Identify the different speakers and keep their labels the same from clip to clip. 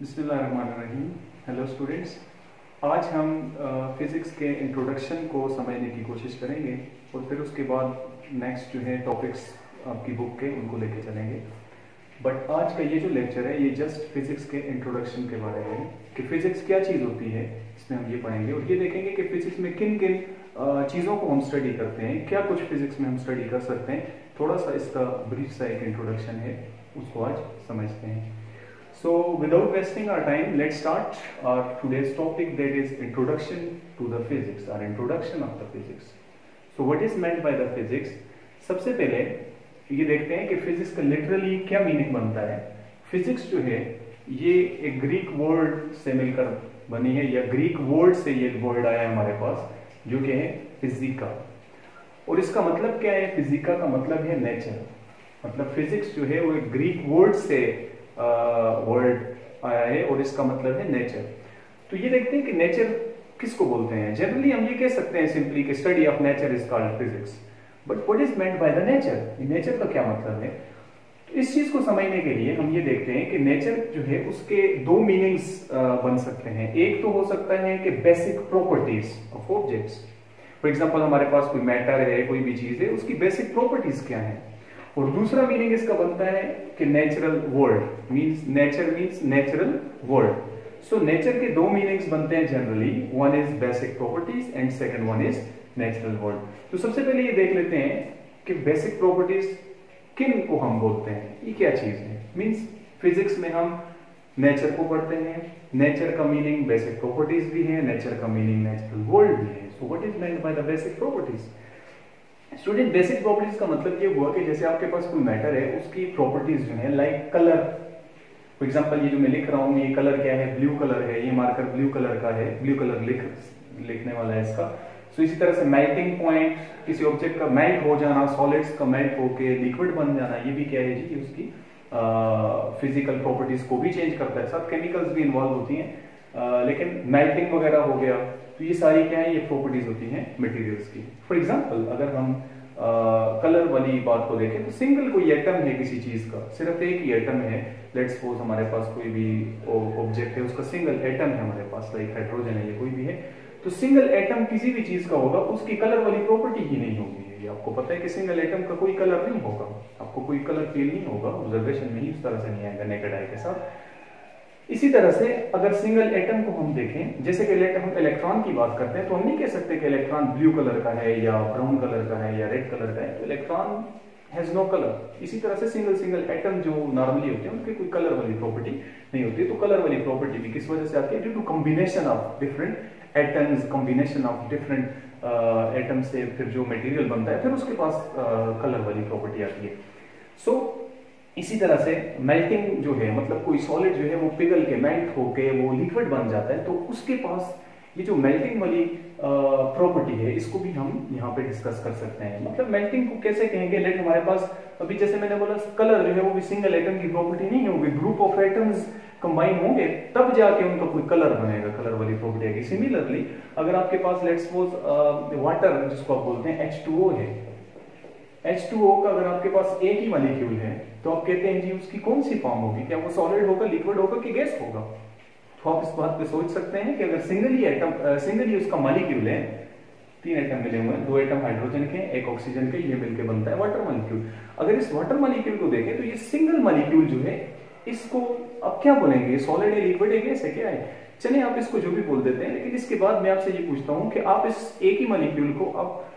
Speaker 1: बिस्मिल्लाहिर्रहमानिर्रहीम। Hello students, आज हम फिज़िक्स के इंट्रोडक्शन को समझने की कोशिश करेंगे और फिर उसके बाद नेक्स्ट जो है टॉपिक्स आपकी बुक के उनको लेके चलेंगे। बट आज का ये जो लेक्चर है ये जस्ट फिज़िक्स के इंट्रोडक्शन के बारे में है कि फ़िज़िक्स क्या चीज़ होती है, इसमें हम ये पढ़ेंगे और ये देखेंगे कि फ़िज़िक्स में किन किन चीज़ों को हम स्टडी करते हैं, क्या कुछ फ़िज़िक्स में हम स्टडी कर सकते हैं। थोड़ा सा इसका ब्रीफ सा एक इंट्रोडक्शन है, उसको आज समझते हैं। So without wasting our time, let's start our today's topic, that is introduction to the physics, or introduction of the physics. So what is meant by the physics? सबसे पहले ये देखते हैं कि फिजिक्स का लिटरली क्या मीनिंग बनता है। फिजिक्स जो है ये एक ग्रीक वर्ड से मिलकर बनी है, या ग्रीक वर्ड से ये वर्ड आया है हमारे पास, जो कि है फिजिका। और इसका मतलब क्या है? फिजिका का मतलब है नेचर। मतलब फिजिक्स जो है वो एक ग्रीक वर्ड से वर्ड आया है और इसका मतलब है नेचर। तो ये देखते हैं कि नेचर किसको बोलते हैं। जनरली हम ये कह सकते हैं सिंपली कि study of nature is called physics, but what is meant by the nature? Nature का क्या मतलब है? तो इस चीज को समझने के लिए हम ये देखते हैं कि नेचर जो है उसके दो मीनिंग्स बन सकते हैं। एक तो हो सकता है कि basic properties of objects. For example हमारे पास कोई मैटर है, कोई भी चीज है, उसकी बेसिक प्रॉपर्टीज क्या है। और दूसरा मीनिंग इसका बनता है कि natural world means natural world. So nature के दो मीनिंग्स बनते हैं generally, one is basic properties and second one is natural world. तो सबसे पहले ये देख लेते हैं कि बेसिक प्रॉपर्टीज किन को हम बोलते हैं, ये क्या चीज है। मींस फिजिक्स में हम नेचर को पढ़ते हैं, नेचर का मीनिंग बेसिक प्रॉपर्टीज भी है, नेचर का मीनिंग नेचुरल वर्ल्ड भी है। सो what is meant by the basic properties? Student, basic properties का मतलब ये हुआ कि जैसे आपके पास कोई मैटर है, उसकी प्रॉपर्टीज जो है लाइक कलर। फॉर एग्जांपल ये जो मैं लिख रहा हूँ, ये कलर क्या है? ब्लू कलर है, ये मार्कर ब्लू कलर का है, ब्लू कलर लिखने वाला है इसका। सो इसी तरह से मेल्टिंग पॉइंट, किसी ऑब्जेक्ट का मेल्ट हो जाना, सॉलिड्स का मेल्ट होके लिक्विड बन जाना, ये भी क्या है जी? उसकी फिजिकल प्रॉपर्टीज को भी चेंज करता है। साथ केमिकल्स भी इन्वॉल्व होती हैं, लेकिन मेल्टिंग वगैरह हो गया, तो ये सारी क्या है? ये प्रॉपर्टीज होती हैं मटेरियल्स की। फॉर एग्जांपल अगर हम कलर वाली बात को देखें तो सिंगल कोई एटम है किसी चीज का, सिर्फ एक ही एटम है। लेट्स सपोज हमारे पास कोई भी ऑब्जेक्ट है, उसका सिंगल एटम है हमारे पास, लाइक हाइड्रोजन है, ये कोई भी है। तो सिंगल एटम किसी भी चीज का होगा, उसकी कलर वाली प्रॉपर्टी ही नहीं होगी। ये आपको पता है कि सिंगल एटम का कोई कलर नहीं होगा, आपको कोई कलर फील नहीं होगा, ऑब्जर्वेशन में ही उस तरह से नहीं आएगा नेकेड आई के साथ। इसी तरह से अगर सिंगल एटम को हम देखें, जैसे कि हम इलेक्ट्रॉन की बात करते हैं, तो हम नहीं कह सकते कि इलेक्ट्रॉन ब्लू कलर का है या ब्राउन कलर का है या रेड कलर का है। तो इलेक्ट्रॉन हैज नो कलर। इसी तरह से सिंगल एटम जो नॉर्मली होते हैं उनकी कोई कलर वाली प्रॉपर्टी नहीं होती। तो कलर वाली प्रॉपर्टी भी किस वजह से आती है? Due to combination of different atoms, combination of different atom से फिर जो मटेरियल बनता है, फिर उसके पास कलर वाली प्रॉपर्टी आती है। सो इसी तरह से मेल्टिंग जो है, मतलब कोई सॉलिड जो है वो पिघल के मेल्ट होके वो लिक्विड बन जाता है, तो उसके पास ये जो मेल्टिंग वाली प्रॉपर्टी है, इसको भी हम यहाँ पे डिस्कस कर सकते हैं। मतलब मेल्टिंग को कैसे कहेंगे? लेट हमारे पास अभी जैसे मैंने बोला, कलर जो है वो भी सिंगल एटम की प्रॉपर्टी नहीं होगी, ग्रुप ऑफ एटम्स कंबाइन होंगे तब जाके उनका कोई कलर बनेगा, कलर वाली प्रॉपर्टी आएगी। सिमिलरली अगर आपके पास लेट्स सपोज वाटर जिसको आप बोलते हैं H2O है, H2O का अगर आपके पास एक ही मॉलिक्यूल है, तो आप कहते हैं जी उसकी कौन सी फॉर्म होगी? क्या वो सॉलिड होगा, लिक्विड होगा कि गैस होगा? तो आप इस बात पे सोच सकते हैं कि अगर सिंगल ही उसका मॉलिक्यूल है, 3 एटम मिले हुए हैं, 2 एटम हाइड्रोजन के, 1 ऑक्सीजन के, ये मिलकर बनता है वाटर मॉलिक्यूल। अगर इस वाटर मॉलिक्यूल को देखें तो ये सिंगल मॉलिक्यूल जो है, इसको आप क्या बोलेंगे? सॉलिड है, लिक्विड है, गैस है, क्या है? चलिए आप इसको जो भी बोल देते हैं, लेकिन इसके बाद मैं आपसे ये पूछता हूं कि आप इस एक ही मॉलिक्यूल को आप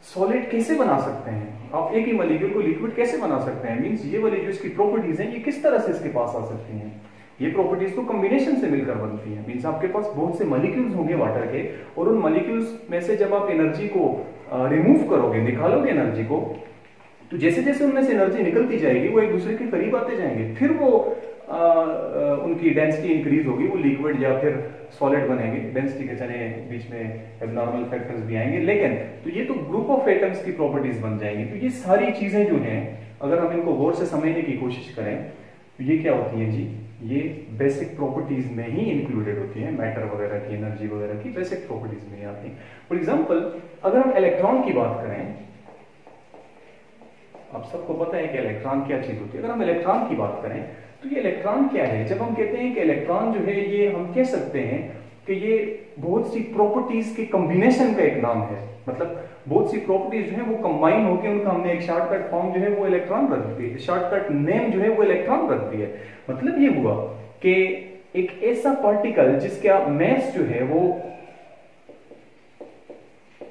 Speaker 1: सॉलिड कैसे बना सकते हैं? आप एक ही मॉलिक्यूल को लिक्विड कैसे बना सकते हैं? मींस ये वाली जो इसकी प्रॉपर्टीज हैं, ये किस तरह से इसके पास आ सकती हैं? ये प्रॉपर्टीज तो कॉम्बिनेशन से मिलकर बनती हैं। मींस आपके पास बहुत से मॉलिक्यूल्स होंगे वाटर के, और उन मॉलिक्यूल्स में से जब आप एनर्जी को रिमूव करोगे, निकालोगे एनर्जी को, तो जैसे जैसे उनमें से एनर्जी निकलती जाएगी वो एक दूसरे के करीब आते जाएंगे, फिर वो उनकी डेंसिटी इंक्रीज होगी, वो लिक्विड या फिर सॉलिड बनेंगे। डेंसिटी के चले बीच में एबनॉर्मल फैक्टर्स भी आएंगे, लेकिन तो ये तो ग्रुप ऑफ एटम्स की प्रॉपर्टीज बन जाएंगी। तो ये सारी चीजें जो हैं, अगर हम इनको गौर से समझने की कोशिश करें तो ये क्या होती हैं जी? ये बेसिक प्रॉपर्टीज में ही इंक्लूडेड होती हैं। मैटर वगैरह की, एनर्जी वगैरह की बेसिक प्रॉपर्टीज में ही आती हैं। फॉर एग्जांपल अगर हम इलेक्ट्रॉन की बात करें, आप सबको पता है कि इलेक्ट्रॉन क्या चीज होती है। अगर हम इलेक्ट्रॉन की बात करें तो ये इलेक्ट्रॉन क्या है? जब हम कहते हैं कि इलेक्ट्रॉन जो है, ये हम कह सकते हैं कि ये बहुत सी प्रॉपर्टीज के कॉम्बिनेशन का एक नाम है। मतलब बहुत सी प्रॉपर्टीज जो है वो कंबाइन होकर उनका हमने एक शॉर्टकट फॉर्म जो है वो इलेक्ट्रॉन रख दी है, शॉर्टकट नेम जो है वो इलेक्ट्रॉन रख दी है। मतलब ये हुआ कि एक ऐसा पार्टिकल जिसका मैस जो है वो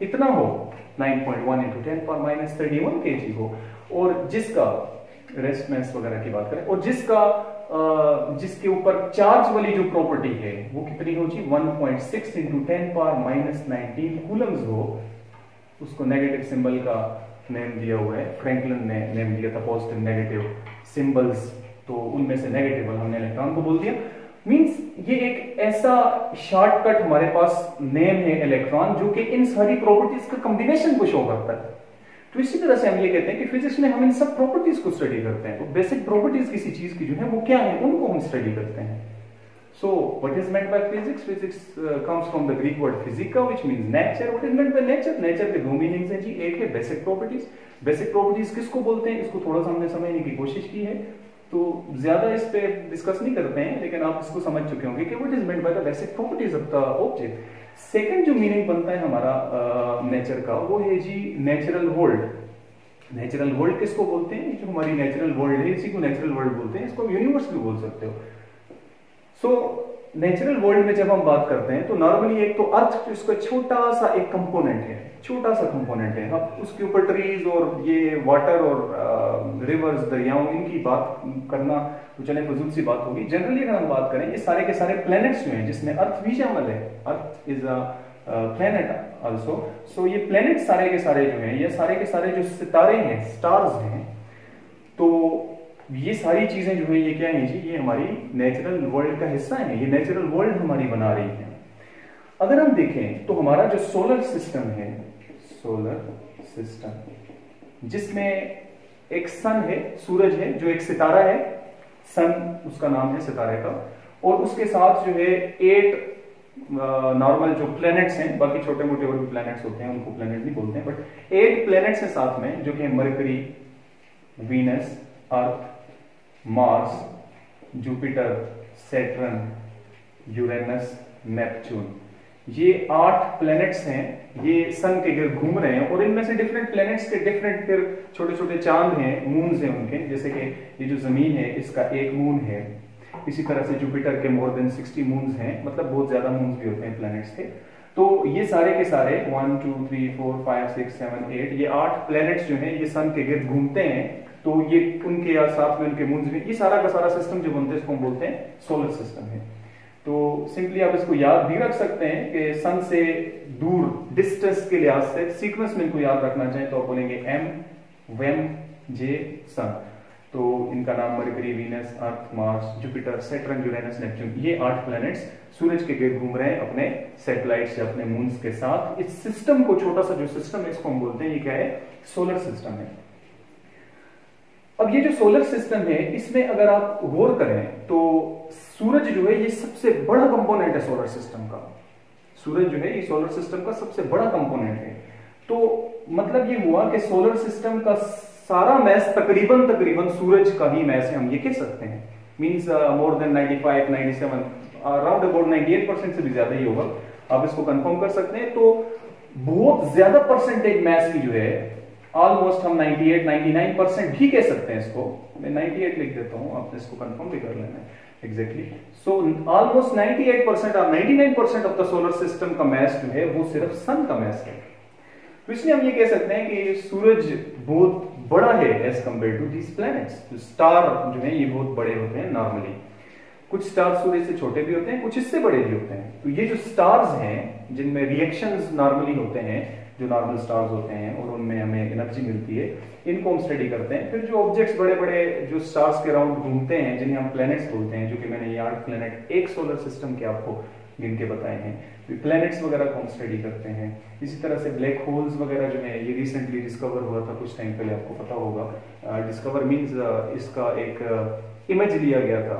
Speaker 1: इतना हो 9.1 × 10⁻³ kg हो, और जिसका रेस्ट मास वगैरह की बात करें, और जिसके ऊपर चार्ज वाली जो प्रॉपर्टी है वो कितनी हो जी 1.6 × 10⁻19 कूलम्स हो, उसको नेगेटिव सिंबल का नेम दिया हुआ है। फ्रैंकलिन ने नेम दिया था पॉजिटिव नेगेटिव सिंबल्स, तो उनमें से नेगेटिव हमने इलेक्ट्रॉन को बोल दिया। मींस ये एक ऐसा शॉर्टकट हमारे पास नेम है इलेक्ट्रॉन, जो कि इन सारी प्रॉपर्टीज का कॉम्बिनेशन को शो करता है। तो इसी तरह से हम ये कहते हैं कि फिजिक्स में हम इन सब प्रॉपर्टीज को स्टडी करते हैं। तो बेसिक प्रॉपर्टीज किसी चीज की जो है वो क्या है, उनको हम स्टडी करते हैं। So what is meant by physics? Physics comes from the Greek word physika which means nature. What is meant by nature? Nature के दो मीनिंग्स हैं जी। एक है बेसिक प्रॉपर्टीज। बेसिक प्रॉपर्टीज किसको बोलते हैं, इसको थोड़ा सा हमने समझने की कोशिश की है, तो ज्यादा इस पे डिस्कस नहीं करते हैं, लेकिन आप इसको समझ चुके होंगे कि what is meant by the basic properties of the object. Second जो मीनिंग बनता है हमारा नेचर का, वो है जी नेचुरल वर्ल्ड। नेचुरल वर्ल्ड किसको बोलते हैं? जो हमारी नेचुरल वर्ल्ड है इसी को नेचुरल वर्ल्ड बोलते हैं। इसको यूनिवर्स भी बोल सकते हो। सो नेचुरल वर्ल्ड में जब हम बात करते हैं तो नॉर्मली एक तो अर्थ इसका छोटा सा एक कंपोनेंट है, छोटा सा कंपोनेंट है। अब उसके ऊपर ट्रीज और ये वाटर और रिवर्स, दरियाओं, इनकी बात करना तो चले फजूल सी बात होगी। जनरली अगर हम बात करें, ये सारे के सारे प्लैनेट्स जो हैं जिसमें अर्थ भी शामिल है, earth is a planet also. So ये प्लैनेट सारे के सारे जो हैं, ये सारे के सारे जो सितारे हैं, स्टार्स हैं, तो ये सारी चीजें जो है ये क्या है जी, ये हमारी नेचुरल वर्ल्ड का हिस्सा है। ये नेचुरल वर्ल्ड हमारी बना रही है। अगर हम देखें तो हमारा जो सोलर सिस्टम है, सोलर सिस्टम जिसमें एक सन है, सूरज है, जो एक सितारा है, सन उसका नाम है सितारे का, और उसके साथ जो है 8 नॉर्मल जो प्लैनेट्स हैं, बाकी छोटे मोटे और भी प्लैनेट्स होते हैं उनको प्लैनेट नहीं बोलते हैं, बट 8 प्लैनेट्स हैं साथ में, जो कि Mercury, Venus, Earth, Mars, Jupiter, Saturn, Uranus, Neptune. ये 8 प्लैनेट्स हैं, ये सन के गिर्द घूम रहे हैं, और इनमें से डिफरेंट प्लैनेट्स के डिफरेंट फिर छोटे छोटे चांद हैं, मून्स हैं उनके। जैसे कि ये जो जमीन है इसका एक मून है, इसी तरह से जुपिटर के मोर देन 60 मून्स हैं, मतलब बहुत ज्यादा मून्स भी होते हैं प्लैनेट्स के। तो ये सारे के सारे 1 2 3 4 5 6 7 8 ये 8 प्लैनेट्स जो हैं ये सन के गिर्द घूमते हैं। तो ये उनके या साथ में उनके मून्स भी, ये सारा का सारा सिस्टम जो बनते हैं इसको हम बोलते हैं सोलर सिस्टम है। तो सिंपली आप इसको याद भी रख सकते हैं कि सन से दूर डिस्टेंस के लिहाज से सीक्वेंस में इनको याद रखना चाहें तो आप बोलेंगे एम, वेम, जे, सन। तो इनका नाम Mercury, Venus, Earth, Mars, Jupiter, Saturn, Uranus, Neptune, ये 8 प्लैनेट्स सूरज के गिर्द घूम रहे हैं अपने सैटेलाइट्स या अपने मून्स के साथ। इस सिस्टम को, छोटा सा जो सिस्टम है इसको हम बोलते हैं, ये क्या है, सोलर सिस्टम है। अब ये जो सोलर सिस्टम है इसमें अगर आप गौर करें तो सूरज जो है ये सबसे बड़ा कंपोनेंट है सोलर सिस्टम का। सूरज जो है ये सोलर सिस्टम का सबसे बड़ा कंपोनेंट है। तो मतलब ये हुआ कि सोलर सिस्टम का सारा मैस तकरीबन सूरज का ही मैस है, हम ये कह सकते हैं। Means more than 95 97 around about 98% से भी ज्यादा ही होगा, आप इसको कंफर्म कर सकते हैं। तो बहुत ज्यादा परसेंटेज मैस की जो है, ऑलमोस्ट हम 98-99% भी कह सकते हैं इसको। मैं 98 लिख देता हूं, आप इसको कंफर्म भी कर लेना एग्जैक्टली। सो ऑलमोस्ट 98% और 99% ऑफ द सोलर सिस्टम का मैस जो है वो सिर्फ सन का मैस है। तो इसलिए हम ये कह सकते हैं कि सूरज बहुत बड़ा है as compare to these planets. जो स्टार जो है ये बहुत बड़े होते हैं नॉर्मली, कुछ स्टार सूरज से छोटे भी होते हैं, कुछ इससे बड़े भी होते हैं। तो ये जो स्टार्स हैं जिनमें रिएक्शंस नॉर्मली होते हैं, जो नॉर्मल स्टार्स होते हैं और उनमें हमें एनर्जी मिलती है, इनको हम स्टडी करते हैं। फिर जो ऑब्जेक्ट्स बड़े बड़े जो स्टार्स के अराउंड घूमते हैं जिन्हें हम प्लैनेट्स बोलते हैं, जो कि मैंने ये 8 प्लैनेट एक सोलर सिस्टम के आपको गिन के बताए हैं, तो प्लैनेट्स वगैरह को हम स्टडी करते हैं। इसी तरह से ब्लैक होल्स वगैरह जो है ये रिसेंटली डिस्कवर हुआ था कुछ टाइम पहले, आपको पता होगा। डिस्कवर मीन्स इसका एक इमेज लिया गया था,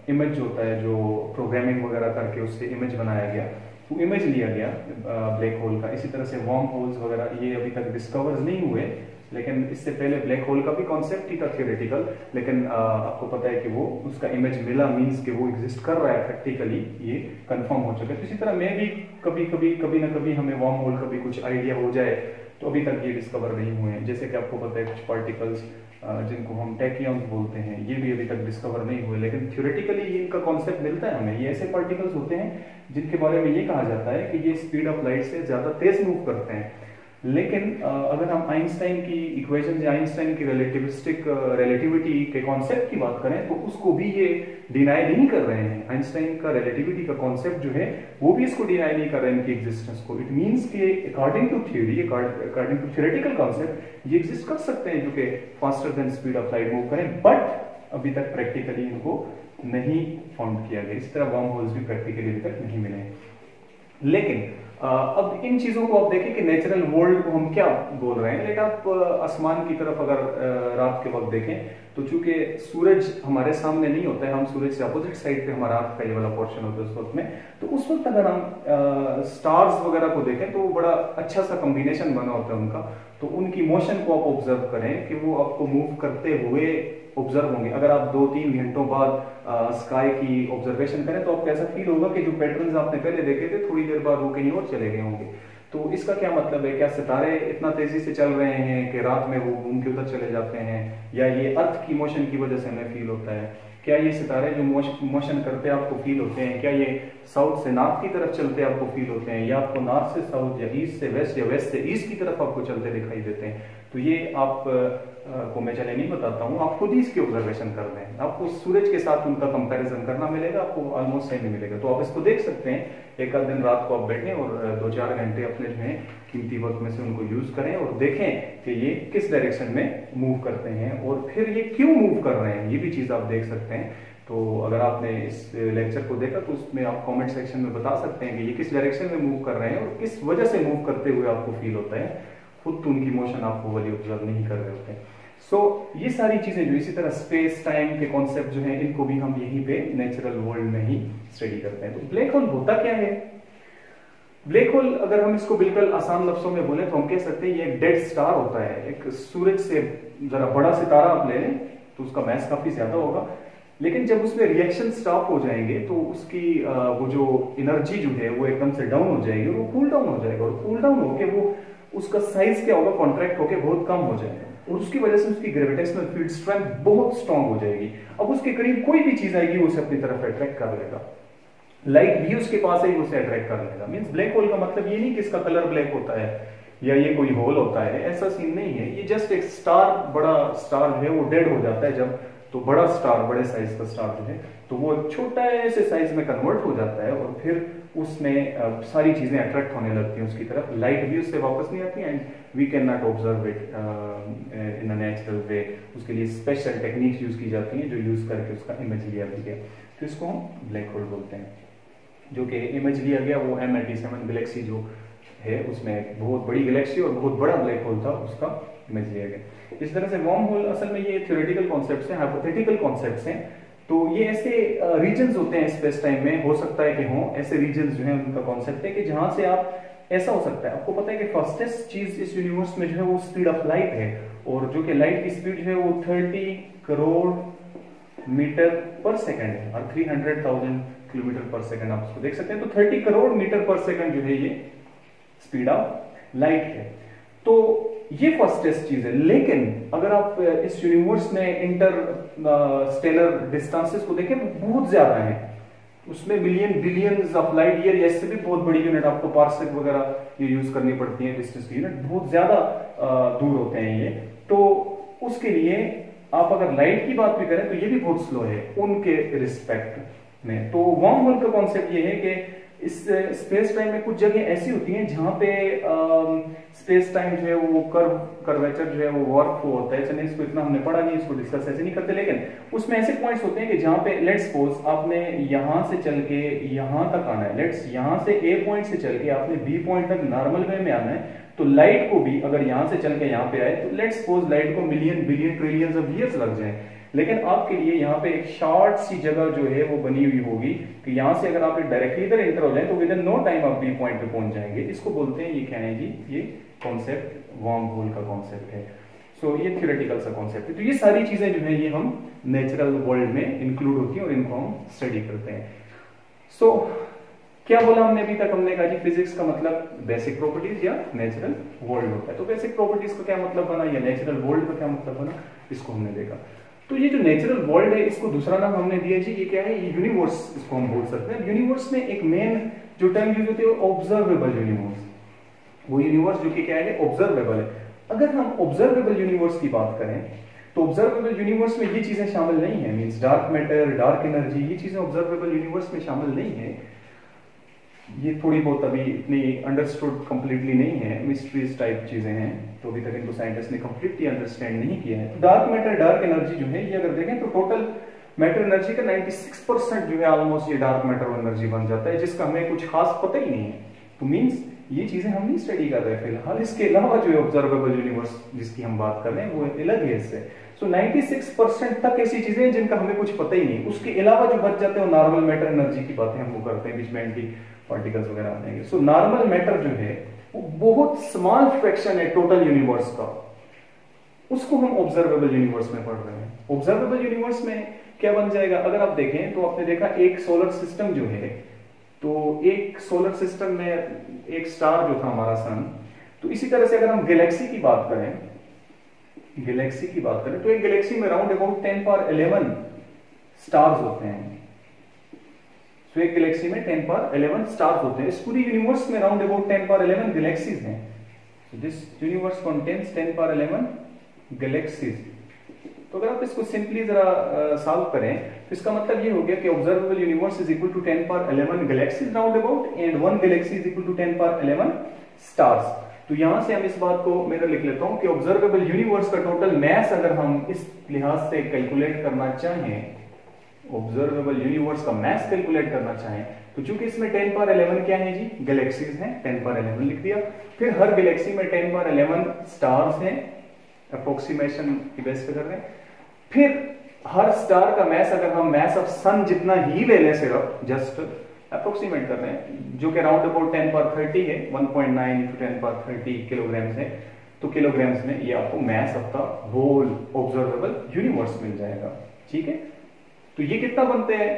Speaker 1: इमेज जो होता है जो प्रोग्रामिंग वगैरह करके उससे इमेज बनाया गया, वो इमेज लिया गया ब्लैक होल का। इसी तरह से वर्म होल्स वगैरह ये अभी तक डिस्कवर नहीं हुए, लेकिन इससे पहले ब्लैक होल का भी कॉन्सेप्ट ही था थियोरेटिकल, लेकिन आपको पता है कि वो उसका इमेज मिला मींस कि वो एग्जिस्ट कर रहा है, प्रैक्टिकली ये कंफर्म हो चुका है। तो इसी तरह मैं भी कभी ना कभी हमें वार्म होल का भी कुछ आइडिया हो जाए, तो अभी तक ये डिस्कवर नहीं हुए हैं। जैसे कि आपको पता है कुछ पार्टिकल्स जिनको हम टैकियंस बोलते हैं, ये भी अभी तक डिस्कवर नहीं हुए, लेकिन थ्योरेटिकली ये इनका कॉन्सेप्ट मिलता है हमें। ये ऐसे पार्टिकल्स होते हैं जिनके बारे में ये कहा जाता है कि ये स्पीड ऑफ लाइट से ज्यादा तेज मूव करते हैं। लेकिन अगर हम आइंस्टाइन की इक्वेशन या आइंस्टाइन की रिलेटिविटी के कॉन्सेप्ट की बात करें तो उसको भी ये डिनाई नहीं कर रहे हैं। आइंस्टाइन का रिलेटिविटी का कॉन्सेप्ट जो है वो भी इसको डिनाई नहीं कर रहे हैं इनकी एग्जिस्टेंस को। इट मींस कि according to theory, according to theoretical concept ये एग्जिस्ट कर सकते हैं जो कि faster than speed of light move करें, बट अभी तक प्रैक्टिकली इनको नहीं फाउंड किया गया। इस तरह वार्म होल्स भी प्रैक्टिकली अभी तक नहीं मिले। लेकिन अब इन चीजों को आप देखें कि नेचुरल वर्ल्ड को हम क्या बोल रहे हैं। लेकिन आप आसमान की तरफ अगर रात के वक्त देखें तो चूंकि सूरज हमारे सामने नहीं होता है, हम सूरज से अपोजिट साइड पे हमारा रात का ये वाला पोर्शन होता है उस वक्त में, तो उस वक्त अगर हम स्टार्स वगैरह को देखें तो बड़ा अच्छा सा कॉम्बिनेशन बना होता है उनका। तो उनकी मोशन को आप ऑब्जर्व करें कि वो आपको मूव करते हुए ऑब्जर्व होंगे। अगर आप 2-3 घंटों बाद स्काई की ऑब्जर्वेशन करें तो आपको ऐसा फील होगा कि जो पैटर्न्स आपने पहले देखे थे थोड़ी देर बाद वो कहीं और चले गए होंगे। तो इसका क्या मतलब है? क्या सितारे इतना तेजी से चल रहे हैं कि रात में वो घूम के उधर चले जाते हैं, या ये अर्थ की मोशन की वजह से हमें फील होता है? क्या ये सितारे जो मोशन करते हैं आपको फील होते हैं? क्या ये साउथ से नॉर्थ की तरफ चलते आपको फील होते हैं, या आपको नॉर्थ से साउथ या ईस्ट से वेस्ट या वेस्ट से ईस्ट की तरफ आपको चलते दिखाई देते हैं? तो ये आप को मैं चले नहीं बताता हूँ, आप खुद ही इसकी ऑब्जर्वेशन कर रहे हैं। आपको सूरज के साथ उनका कंपैरिजन करना मिलेगा, आपको ऑलमोस्ट सेम ही मिलेगा। तो आप इसको देख सकते हैं, एक आध दिन रात को आप बैठें और 2-4 घंटे अपने जो है कीमती वक्त में से उनको यूज करें और देखें कि ये किस डायरेक्शन में मूव करते हैं और फिर ये क्यों मूव कर रहे हैं, ये भी चीज आप देख सकते हैं। तो अगर आपने इस लेक्चर को देखा तो उसमें आप कमेंट सेक्शन में बता सकते हैं कि ये किस डायरेक्शन में मूव कर रहे हैं और किस वजह से मूव करते हुए आपको फील होता है। खुद तो उनकी मोशन आप वो वाली ऑब्जर्व नहीं कर रहे होते हैं। सो ये सारी चीजें जो इसी तरह स्पेस टाइम के कॉन्सेप्ट जो है इनको भी हम यहीं पे नेचुरल वर्ल्ड में ही स्टडी करते हैं। तो ब्लैक होल होता क्या है? ब्लैक होल अगर हम इसको बिल्कुल आसान लफ्जों में बोले तो हम कह सकते हैं ये एक डेड स्टार होता है। एक सूरज से जरा बड़ा सितारा आप ले लें तो उसका मैस काफी ज्यादा होगा, लेकिन जब उसमें रिएक्शन स्टॉप हो जाएंगे तो उसकी वो जो एनर्जी जो है वो एकदम से डाउन हो जाएगी और वो कूल डाउन हो जाएगा, और कूल डाउन होके वो उसका साइज क्या होगा, कॉन्ट्रैक्ट होके बहुत कम हो जाएगा, और उसकी वजह से उसकी ग्रेविटेशनल फील्ड स्ट्रेंथ बहुत स्ट्रांग हो जाएगी। अब उसके करीब कोई भी चीज आएगी वो उसे अपनी तरफ अट्रैक्ट कर लेगा। लाइट भी उसके पास है, उसे अट्रैक्ट कर लेगा। मींस ब्लैक होल का मतलब ये नहीं कि इसका कलर ब्लैक होता है या ये कोई होल होता है, ऐसा सीन नहीं है। ये जस्ट एक स्टार, बड़ा स्टार जो है वो डेड हो जाता है जब, तो बड़ा स्टार, बड़े साइज का स्टार जो है तो वो छोटा ऐसे साइज में कन्वर्ट हो जाता है और फिर उसमें सारी चीजें अट्रैक्ट होने लगती हैं उसकी तरफ। लाइट भी उससे वापस नहीं आती and we can not observe it in a natural way. उसके लिए स्पेशल टेक्निक्स यूज की जाती हैं जो यूज करके उसका इमेज लिया गया, तो इसको हम ब्लैक होल बोलते हैं। जो कि इमेज लिया गया वो M87 गैलेक्सी जो है उसमें बहुत बड़ी गैलेक्सी और बहुत बड़ा ब्लैक होल था, उसका इमेज लिया गया। इस तरह से वार्म होल असल में ये थ्योरेटिकल कॉन्सेप्ट्स हैं, हाइपोथेटिकल कॉन्सेप्ट्स हैं। तो ये ऐसे रीजन्स होते हैं स्पेस टाइम में, हो सकता है कि हों ऐसे रीजन्स जो है उनका कॉन्सेप्ट है कि जहां से आप, ऐसा हो सकता है आपको पता है कि फास्टेस्ट चीज इस यूनिवर्स में जो है वो स्पीड ऑफ लाइट है, और जो कि लाइट की स्पीड जो है वो 30 करोड़ मीटर पर सेकंड है और 300,000 किलोमीटर पर सेकंड आप उसको देख सकते हैं। तो 30 करोड़ मीटर पर सेकंड जो है ये स्पीड ऑफ लाइट है। तो ये फास्टेस्ट चीज है, लेकिन अगर आप इस यूनिवर्स में इंटर स्टेलर डिस्टेंसेस को देखें वो बहुत ज्यादा है, उसमें million billions of light year, इससे भी बहुत बड़ी यूनिट आपको पार्सेक वगैरह ये यूज करनी पड़ती है, डिस्टेंस की यूनिट बहुत ज्यादा दूर होते हैं ये। तो उसके लिए आप अगर लाइट की बात भी करें तो ये भी बहुत स्लो है उनके रिस्पेक्ट में। तो वार्म होल का कॉन्सेप्ट ये है कि इस स्पेस टाइम में कुछ जगह ऐसी होती हैं जहां पे स्पेस टाइम जो है वो कर्वेचर जो है वो वर्क होता है। चलिए इसको इतना हमने पढ़ा नहीं, इसको डिस्कस ऐसे नहीं करते, लेकिन उसमें ऐसे पॉइंट्स होते हैं कि जहां पे लेट्स सपोज आपने यहां से चल के यहां तक आना है, लेट्स यहां से ए पॉइंट से चल के आपने बी पॉइंट तक नॉर्मल वे में आना है, तो लाइट को भी अगर यहां से चल के यहां पे आए तो लेट्स सपोज लाइट को million billion trillions of years लग जाए, लेकिन आपके लिए यहाँ पे एक शॉर्ट सी जगह जो है वो बनी हुई होगी कि यहाँ से अगर आप डायरेक्टली इधर एंटर हो जाए तो विद इन नो टाइम आप बी पॉइंट पे पहुंच जाएंगे। इसको बोलते हैं, ये क्या है जी, ये कॉन्सेप्ट वार्म होल का कॉन्सेप्ट है। सो ये थ्योरेटिकल सा कॉन्सेप्ट है। तो ये सारी चीजें जो है ये हम नेचुरल वर्ल्ड में इंक्लूड होती हैं और इनको हम स्टडी करते हैं। सो क्या बोला हमने अभी तक? हमने कहा कि फिजिक्स का मतलब बेसिक प्रॉपर्टीज या नेचुरल वर्ल्ड होता है। तो बेसिक प्रॉपर्टीज का क्या मतलब बना या नेचुरल वर्ल्ड का क्या मतलब बना, इसको हमने देखा। तो ये जो नेचुरल वर्ल्ड है इसको दूसरा नाम हमने दिया जी, ये क्या है? ये यूनिवर्स इसको हम बोल सकते हैं। यूनिवर्स में एक मेन जो टर्म यूज होती है ऑब्जर्वेबल यूनिवर्स, वो यूनिवर्स जो कि क्या है? ऑब्जर्वेबल है। अगर हम ऑब्जर्वेबल यूनिवर्स की बात करें तो ऑब्जर्वेबल यूनिवर्स में ये चीजें शामिल नहीं है, means dark matter, dark energy, ये चीजें ऑब्जर्वेबल यूनिवर्स में शामिल नहीं है। ये थोड़ी बहुत अभी इतनी अंडरस्टूड कंप्लीटली नहीं है, मिस्ट्रीज टाइप चीजें हैं, तो अभी तक इनको साइंटिस्ट ने कंप्लीटली अंडरस्टैंड नहीं किया है। डार्क मैटर, डार्क एनर्जी जो है ये अगर देखें तो टोटल मैटर एनर्जी का 96% जो है ऑलमोस्ट ये डार्क मैटर एनर्जी बन जाता है, जिसका हमें कुछ खास पता ही नहीं है। तो मींस ये चीजें हम नहीं स्टडी कर रहे फिलहाल। इसके अलावा जो है ऑब्जर्वेबल यूनिवर्स जिसकी हम बात कर रहे हैं वो अलग है इससे। सो 96% तक ऐसी चीजें हैं जिनका हमें कुछ पता ही नहीं। उसके अलावा जो बच जाते हैं वो नॉर्मल मैटर एनर्जी की बातें हम वो करते हैं, बीच में एंटी पार्टिकल्स वगैरह आ जाएंगे। सो नॉर्मल मैटर जो है वो बहुत स्मॉल फ्रैक्शन है टोटल यूनिवर्स का, उसको हम ऑब्जर्वेबल यूनिवर्स में पढ़ रहे हैं। ऑब्जर्वेबल यूनिवर्स में क्या बन जाएगा? अगर आप देखें तो आपने देखा एक सोलर सिस्टम जो है, तो एक सोलर सिस्टम में एक स्टार जो था हमारा सन, तो इसी तरह से अगर हम गैलेक्सी की बात करें, गैलेक्सी की बात करें तो एक गैलेक्सी में राउंड अबाउट 10 पावर 11 स्टार्स होते हैं। तो एक गैलेक्सी में 10 पावर 11 स्टार्स होते हैं। इस पूरी यूनिवर्स में राउंड अबाउट 10 पावर 11 गैलेक्सीज हैं। So this universe contains 10 power 11 galaxies. तो अगर आप इसको सिंपली जरा सॉल्व करें तो इसका मतलब ये हो गया कि observable universe is equal to 10 power 11 galaxies round about and 1 galaxy is equal to 10 power 11 stars. तो यहां से हम इस बात को मैं लिख लेता हूं कि ऑब्जर्वेबल यूनिवर्स का टोटल मास अगर हम इस लिहाज से कैलकुलेट करना चाहें, ऑब्जर्वेबल यूनिवर्स का मास कैलकुलेट करना चाहें, तो चूंकि इसमें 10 पावर 11 क्या है जी? गैलेक्सीज हैं, 10 पावर 11 लिख दिया। फिर हर गैलेक्सी में 10 पावर 11 स्टार्स हैं, अप्रोक्सीमेशन की बेस पे कर रहे हैं। फिर हर स्टार का मास अगर हम मास ऑफ सन जितना ही ले लें, सिर्फ जस्ट अप्रोक्सीमेट कर रहे हैं, जो कि अराउंड अबाउट 10 पावर 30 है, 1.9 into 10 पावर 30 किलोग्राम्स है, तो किलोग्राम्स में ये आपको mass of the whole observable universe मिल जाएगा। ठीक है, तो ये कितना बनते हैं?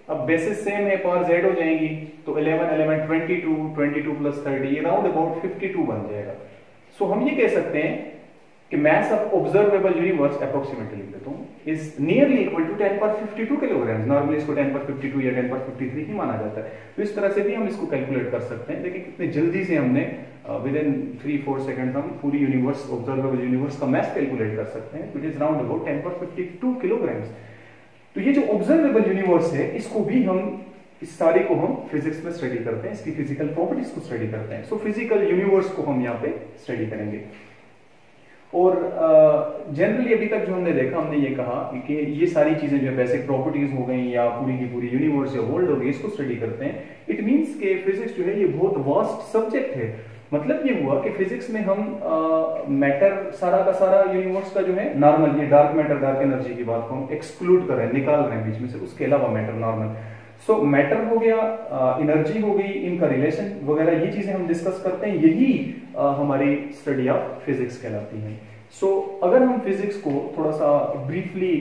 Speaker 1: अब बेसिस सेम है, पावर जेड हो जाएंगी, तो 11 11 22 22 प्लस 30 ये राउंड अबाउट 52 बन जाएगा। सो हम ये कह सकते हैं कि mass of observable universe approximately लिख देता हूं is nearly equal to 10 पर 52 किलोग्राम। नॉर्मली इसको 10 पर 52 या 10 पर 53 ही माना जाता है। तो इस तरह से भी हम इसको कैलकुलेट कर सकते हैं। देखिए कितने जल्दी से हमने विद इन 3-4 सेकंड हम पूरी यूनिवर्स, ऑब्जर्वेबल यूनिवर्स का मास कैलकुलेट कर सकते हैं। इट इज राउंड अबाउट 10 पर 52 किलोग्राम। तो ये जो ऑब्जर्वेबल यूनिवर्स है इसको भी हम, इस सारे को हम फिजिक्स में स्टडी करते हैं, इसकी फिजिकल प्रॉपर्टीज को स्टडी करते हैं। सो फिजिकल यूनिवर्स को हम यहाँ पे स्टडी करेंगे। और जनरली अभी तक जो हमने देखा, हमने ये कहा कि ये सारी चीजें जो बेसिक प्रॉपर्टीज हो गई या पूरी की पूरी यूनिवर्स या वर्ल्ड हो गई, इसको स्टडी करते हैं। इट मींस के फिजिक्स जो है ये बहुत वास्ट सब्जेक्ट है। मतलब ये हुआ कि फिजिक्स में हम मैटर सारा का सारा यूनिवर्स का जो है नॉर्मल, ये डार्क मैटर, डार्क एनर्जी की बात को हम एक्सक्लूड कर रहे हैं, निकाल रहे हैं बीच में से, उसके अलावा मैटर नॉर्मल। सो मैटर हो गया, एनर्जी हो गई, इनका रिलेशन वगैरह ये चीजें हम डिस्कस करते हैं। यही हमारी स्टडी ऑफ फिजिक्स कहलाती है। सो अगर हम फिजिक्स को थोड़ा सा ब्रीफली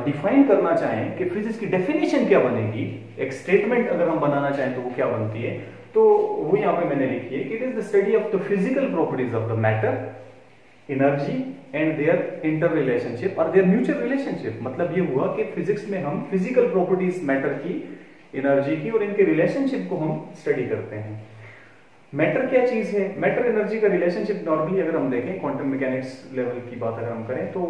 Speaker 1: डिफाइन करना चाहें कि फिजिक्स की डेफिनेशन क्या बनेगी, एक स्टेटमेंट अगर हम बनाना चाहें तो वो क्या बनती है, तो वो यहाँ पे मैंने लिखी है कि it is the study of the physical properties of the matter, energy and their inter relationship और देयर म्यूचुअल रिलेशनशिप। मतलब ये हुआ कि फिजिक्स में हम फिजिकल प्रॉपर्टीज मैटर की, एनर्जी की और इनके रिलेशनशिप को हम स्टडी करते हैं। मैटर क्या चीज है? मैटर एनर्जी का रिलेशनशिप नॉर्मली अगर हम देखें क्वांटम मैकेनिक्स लेवल की बात अगर हम करें तो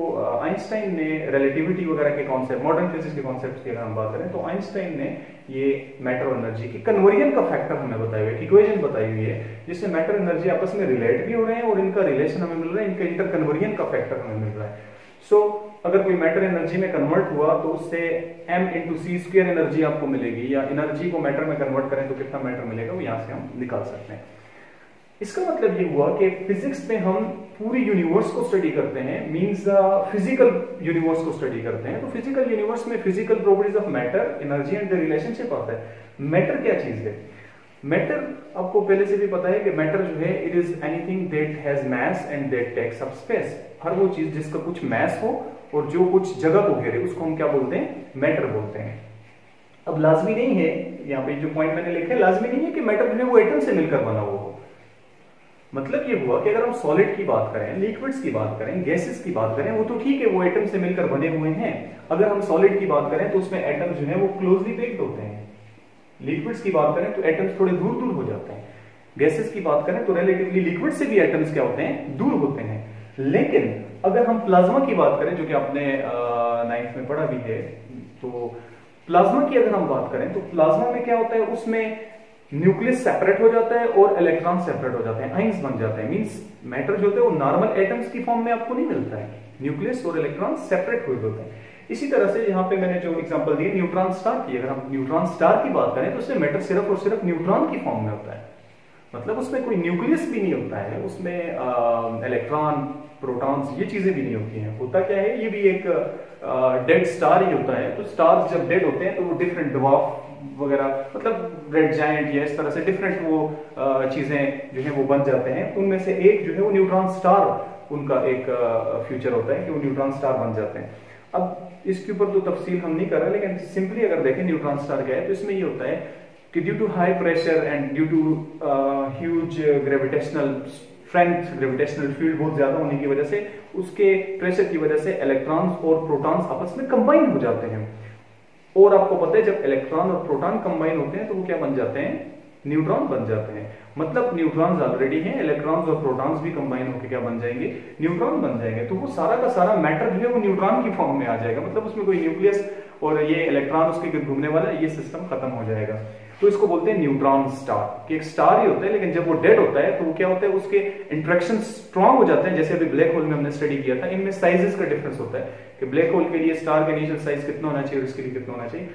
Speaker 1: आइंस्टाइन ने रिलेटिविटी वगैरह के कॉन्सेप्ट, मॉडर्न फिजिक्स के कॉन्सेप्ट की अगर हम बात करें तो आइंस्टाइन ने ये मैटर और एनर्जी की कन्वर्जन का फैक्टर हमें बताया हुआ है, इक्वेशन बताई हुई है, जिससे मैटर एनर्जी आपस में रिलेट भी हो रहे हैं और इनका रिलेशन हमें मिल रहा है, इनका इंटर कन्वर्जन का फैक्टर हमें मिल रहा है। सो अगर कोई मैटर एनर्जी में कन्वर्ट हुआ तो उससे m इंटू सी स्क्वायर एनर्जी आपको मिलेगी, या एनर्जी को मैटर में कन्वर्ट करें तो कितना मैटर मिलेगा वो यहां से हम निकाल सकते हैं। इसका मतलब ये हुआ कि फिजिक्स में हम पूरी यूनिवर्स को स्टडी करते हैं, मींस फिजिकल यूनिवर्स को स्टडी करते हैं। तो फिजिकल यूनिवर्स में physical properties of matter, energy and the relationship आता है। मैटर क्या चीज है? मैटर आपको पहले से भी पता है कि मैटर जो है it is anything that has mass and that takes up space. हर वो चीज जिसका कुछ मास हो और जो कुछ जगह को घेरे उसको हम क्या बोलते हैं, मैटर बोलते हैं। अब लाजमी नहीं है, यहाँ पे जो पॉइंट मैंने लिखा है, लाजमी नहीं है कि मैटर जो है वो एटम से मिलकर बना हुआ हो। मतलब ये हुआ कि अगर हम सॉलिड की बात करें, लिक्विड्स की बात करें, गैसेस की बात करें, वो तो ठीक है, वो एटम से मिलकर बने हुए हैं। अगर हम सॉलिड की बात करें तो उसमें एटम जो है वो क्लोजली पैक्ड होते हैं। लिक्विड्स की बात करें तो एटम्स थोड़े दूर दूर हो जाते हैं। गैसेस की बात करें तो रिलेटिवली लिक्विड से भी एटम्स क्या होते हैं, दूर होते हैं। लेकिन अगर हम प्लाज्मा की बात करें, जो कि आपने 9th में पढ़ा भी है, तो प्लाज्मा की अगर हम बात करें तो प्लाज्मा में क्या होता है, उसमें न्यूक्लियस सेपरेट हो जाता है और इलेक्ट्रॉन सेपरेट हो जाते हैं, आयंस बन जाते हैं। मींस मैटर जो होता है वो नॉर्मल एटम्स की फॉर्म में आपको नहीं मिलता है, न्यूक्लियस और इलेक्ट्रॉन सेपरेट हुए होते हैं। इसी तरह से यहाँ पे मैंने जो एग्जांपल दी न्यूट्रॉन स्टार की, अगर हम न्यूट्रॉन स्टार की बात करें तो उसमें मैटर सिर्फ और सिर्फ न्यूट्रॉन की फॉर्म में होता है। मतलब उसमें कोई न्यूक्लियस भी नहीं होता है, उसमें इलेक्ट्रॉन, प्रोटॉन्स, ये चीजें भी नहीं होती हैं। होता क्या है, ये भी एक डेड स्टार ही होता है। तो स्टार्स जब डेड होते हैं तो वो डिफरेंट ड्वार्फ वगैरह, मतलब रेड जायंट या इस तरह से डिफरेंट वो चीजें जो है वो बन जाते हैं। उनमें से एक जो है वो न्यूट्रॉन स्टार, उनका एक फ्यूचर होता है कि वो न्यूट्रॉन स्टार बन जाते हैं। अब इसके ऊपर तो तफसील हम नहीं कर रहे, लेकिन सिंपली अगर देखें न्यूट्रॉन स्टार क्या है, तो इसमें ये होता है कि due to high pressure and due to huge gravitational strength, gravitational field बहुत ज्यादा होने की वजह से, उसके प्रेशर की वजह से इलेक्ट्रॉन्स और प्रोटॉन्स आपस में कंबाइन हो जाते हैं। और आपको पता है जब इलेक्ट्रॉन और प्रोटॉन कंबाइन होते हैं तो वो क्या बन जाते हैं, न्यूट्रॉन बन जाते हैं। मतलब न्यूट्रॉन्स ऑलरेडी हैं, इलेक्ट्रॉन्स और प्रोटॉन्स भी कंबाइन होकर क्या बन जाएंगे, न्यूट्रॉन बन जाएंगे। तो वो सारा का सारा मैटर जो है वो न्यूट्रॉन की फॉर्म में आ जाएगा। मतलब उसमें कोई न्यूक्लियस और ये इलेक्ट्रॉन उसके घूमने वाला, ये सिस्टम खत्म हो जाएगा। तो इसको बोलते हैं न्यूट्रॉन स्टार, कि एक स्टार ही होता है, लेकिन जब वो डेड होता है तो वो क्या होता है, उसके इंट्रैक्शन स्ट्रांग हो जाते हैं। जैसे अभी ब्लैक होल में हमने स्टडी किया था, इनमें साइजेस का डिफरेंस होता है कि ब्लैक होल के लिए स्टार का इनिशियल साइज कितना होना चाहिए और इसके लिए कितना होना चाहिए।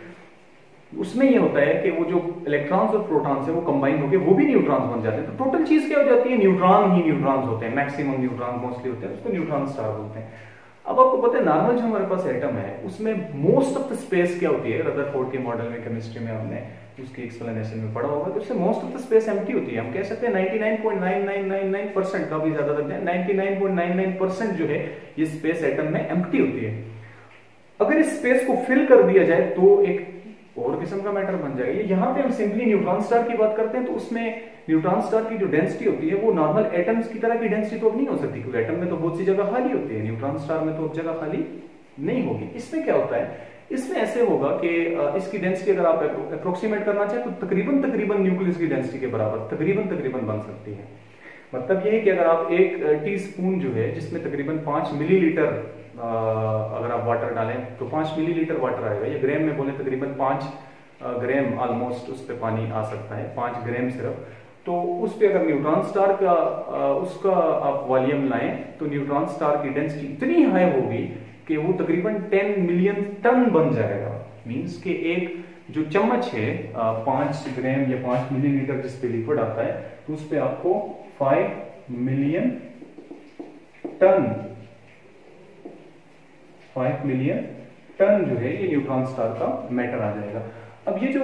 Speaker 1: उसमें ये होता है कि वो जो इलेक्ट्रॉन्स और प्रोटॉन्स है वो कंबाइन होकर वो भी न्यूट्रॉन्स बन जाते हैं। तो टोटल चीज क्या हो जाती है, न्यूट्रॉन ही न्यूट्रॉन्स होते हैं, मैक्सिमम न्यूट्रॉन मोस्टली होते हैं, उसको न्यूट्रॉन स्टार बोलते हैं। अब आपको पता है नॉर्मल जो हमारे पास एटम है उसमें मोस्ट ऑफ द स्पेस क्या होती है, रदरफोर्ड के मॉडल में केमिस्ट्री में हमने उसकी एक्सप्लेनेशन में पढ़ा होगा, तो उससे most of the space empty होती है। हम कह सकते हैं 99.9999% का भी ज्यादा तक 99.99% जो है ये स्पेस एटम में एम्प्टी होती है। अगर इस स्पेस को फिल कर दिया जाए तो एक और किस्म का मैटर बन जाएगा। यहाँ पे हम सिंपली न्यूट्रॉन स्टार की बात करते हैं, तो उसमें न्यूट्रॉन स्टार की जो डेंसिटी होती है वो नॉर्मल एटम्स की तरह की डेंसिटी तो अब नहीं हो सकती, क्योंकि एटम में तो बहुत सी जगह खाली होती है, न्यूट्रॉन स्टार में तो अब जगह खाली नहीं होगी। इसमें क्या होता है, इसमें ऐसे होगा कि इसकी डेंसिटी अगर आप अप्रोक्सीमेट करना चाहें तो तकरीबन न्यूक्लियस की डेंसिटी के बराबर तकरीबन बन सकती है। मतलब ये है कि अगर आप एक टीस्पून जो है जिसमें तकरीबन 5 मिलीलीटर अगर आप वाटर डालें तो 5 मिलीलीटर वाटर आएगा, या ग्राम में बोले तकरीबन 5 ग्राम ऑलमोस्ट उस पर पानी आ सकता है, 5 ग्राम सिर्फ। तो उस पर अगर न्यूट्रॉन स्टार का उसका आप वॉल्यूम लाएं तो न्यूट्रॉन स्टार की डेंसिटी इतनी हाई होगी कि वो तकरीबन 10 मिलियन टन बन जाएगा। मींस के एक जो चम्मच है 5 ग्राम या 5 मिलीलीटर जिस पे लिक्विड आता है तो उस पे आपको 5 मिलियन टन जो है ये न्यूट्रॉन स्टार का मैटर आ जाएगा। अब ये जो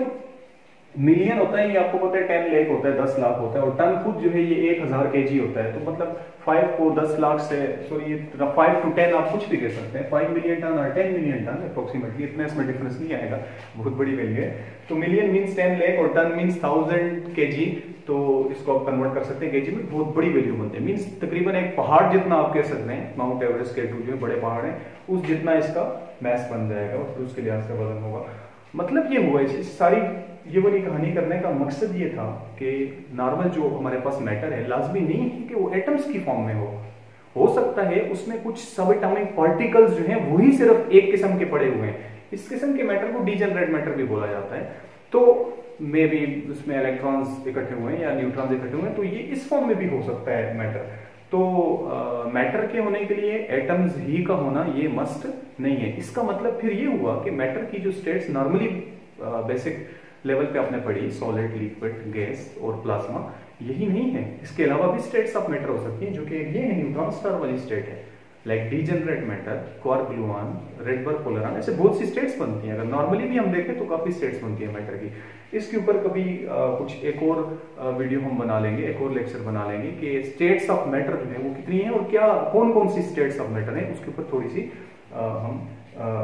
Speaker 1: मिलियन होता है ये आपको पता है 10 लाख होता है, 10 लाख होता है, और टन खुद जो है ये 1000 kg होता है। तो मतलब 5 को 10 लाख से सॉरी 5 to 10 आप कुछ भी कह सकते हैं, 5 मिलियन टन और 10 मिलियन टन अप्रोक्सीमेटली, इतना इसमें डिफरेंस नहीं आएगा, बहुत बड़ी वैल्यू है। तो मिलियन मीन्स 10 लाख और टन मीन्स 1000 kg, तो इसको आप कन्वर्ट कर सकते हैं केजी में, बहुत बड़ी वैल्यू बनती है। मीन्स तकरीबन एक पहाड़ जितना आप कह सकते हैं, माउंट एवरेस्ट के जो बड़े पहाड़ हैं उस जितना इसका मैस बन जाएगा और फिर उसके लिहाज से वजन होगा। मतलब ये हुआ इस सारी ये वाली कहानी करने का मकसद ये था कि नॉर्मल जो हमारे पास मैटर है लाजमी नहीं है कि वो एटम्स की फॉर्म में हो सकता है उसमें कुछ सब एटॉमिक पार्टिकल्स जो हैं वही सिर्फ एक किस्म के पड़े हुए हैं। इस किस्म के मैटर को डीजेनरेट मैटर भी बोला जाता है। तो मे बी उसमें इलेक्ट्रॉन्स इकट्ठे हुए हैं या न्यूट्रॉन्स इकट्ठे हुए हैं, तो ये इस फॉर्म में भी हो सकता है मैटर। तो मैटर के होने के लिए एटम्स ही का होना ये मस्ट नहीं है। इसका मतलब फिर ये हुआ कि मैटर की जो स्टेट्स नॉर्मली बेसिक लेवल पे आपने पढ़ी, सॉलिड, लिक्विड, गैस और प्लाज्मा, यही नहीं है, इसके अलावा भी स्टेट्स ऑफ मैटर हो सकती हैं, जो कि ये है न्यूट्रॉन स्टार वाली स्टेट है। Like degenerate matter, quark gluon, Rydberg polaron, ऐसे बहुत सी स्टेट्स बनती हैं। अगर नॉर्मली भी हम देखें तो काफी स्टेट्स बनती है मैटर की। इसके ऊपर कभी कुछ एक और वीडियो हम बना लेंगे, एक और लेक्चर बना लेंगे कि स्टेट्स ऑफ मैटर जो है वो कितनी है और क्या कौन कौन सी स्टेट्स ऑफ मैटर है, उसके ऊपर थोड़ी सी हम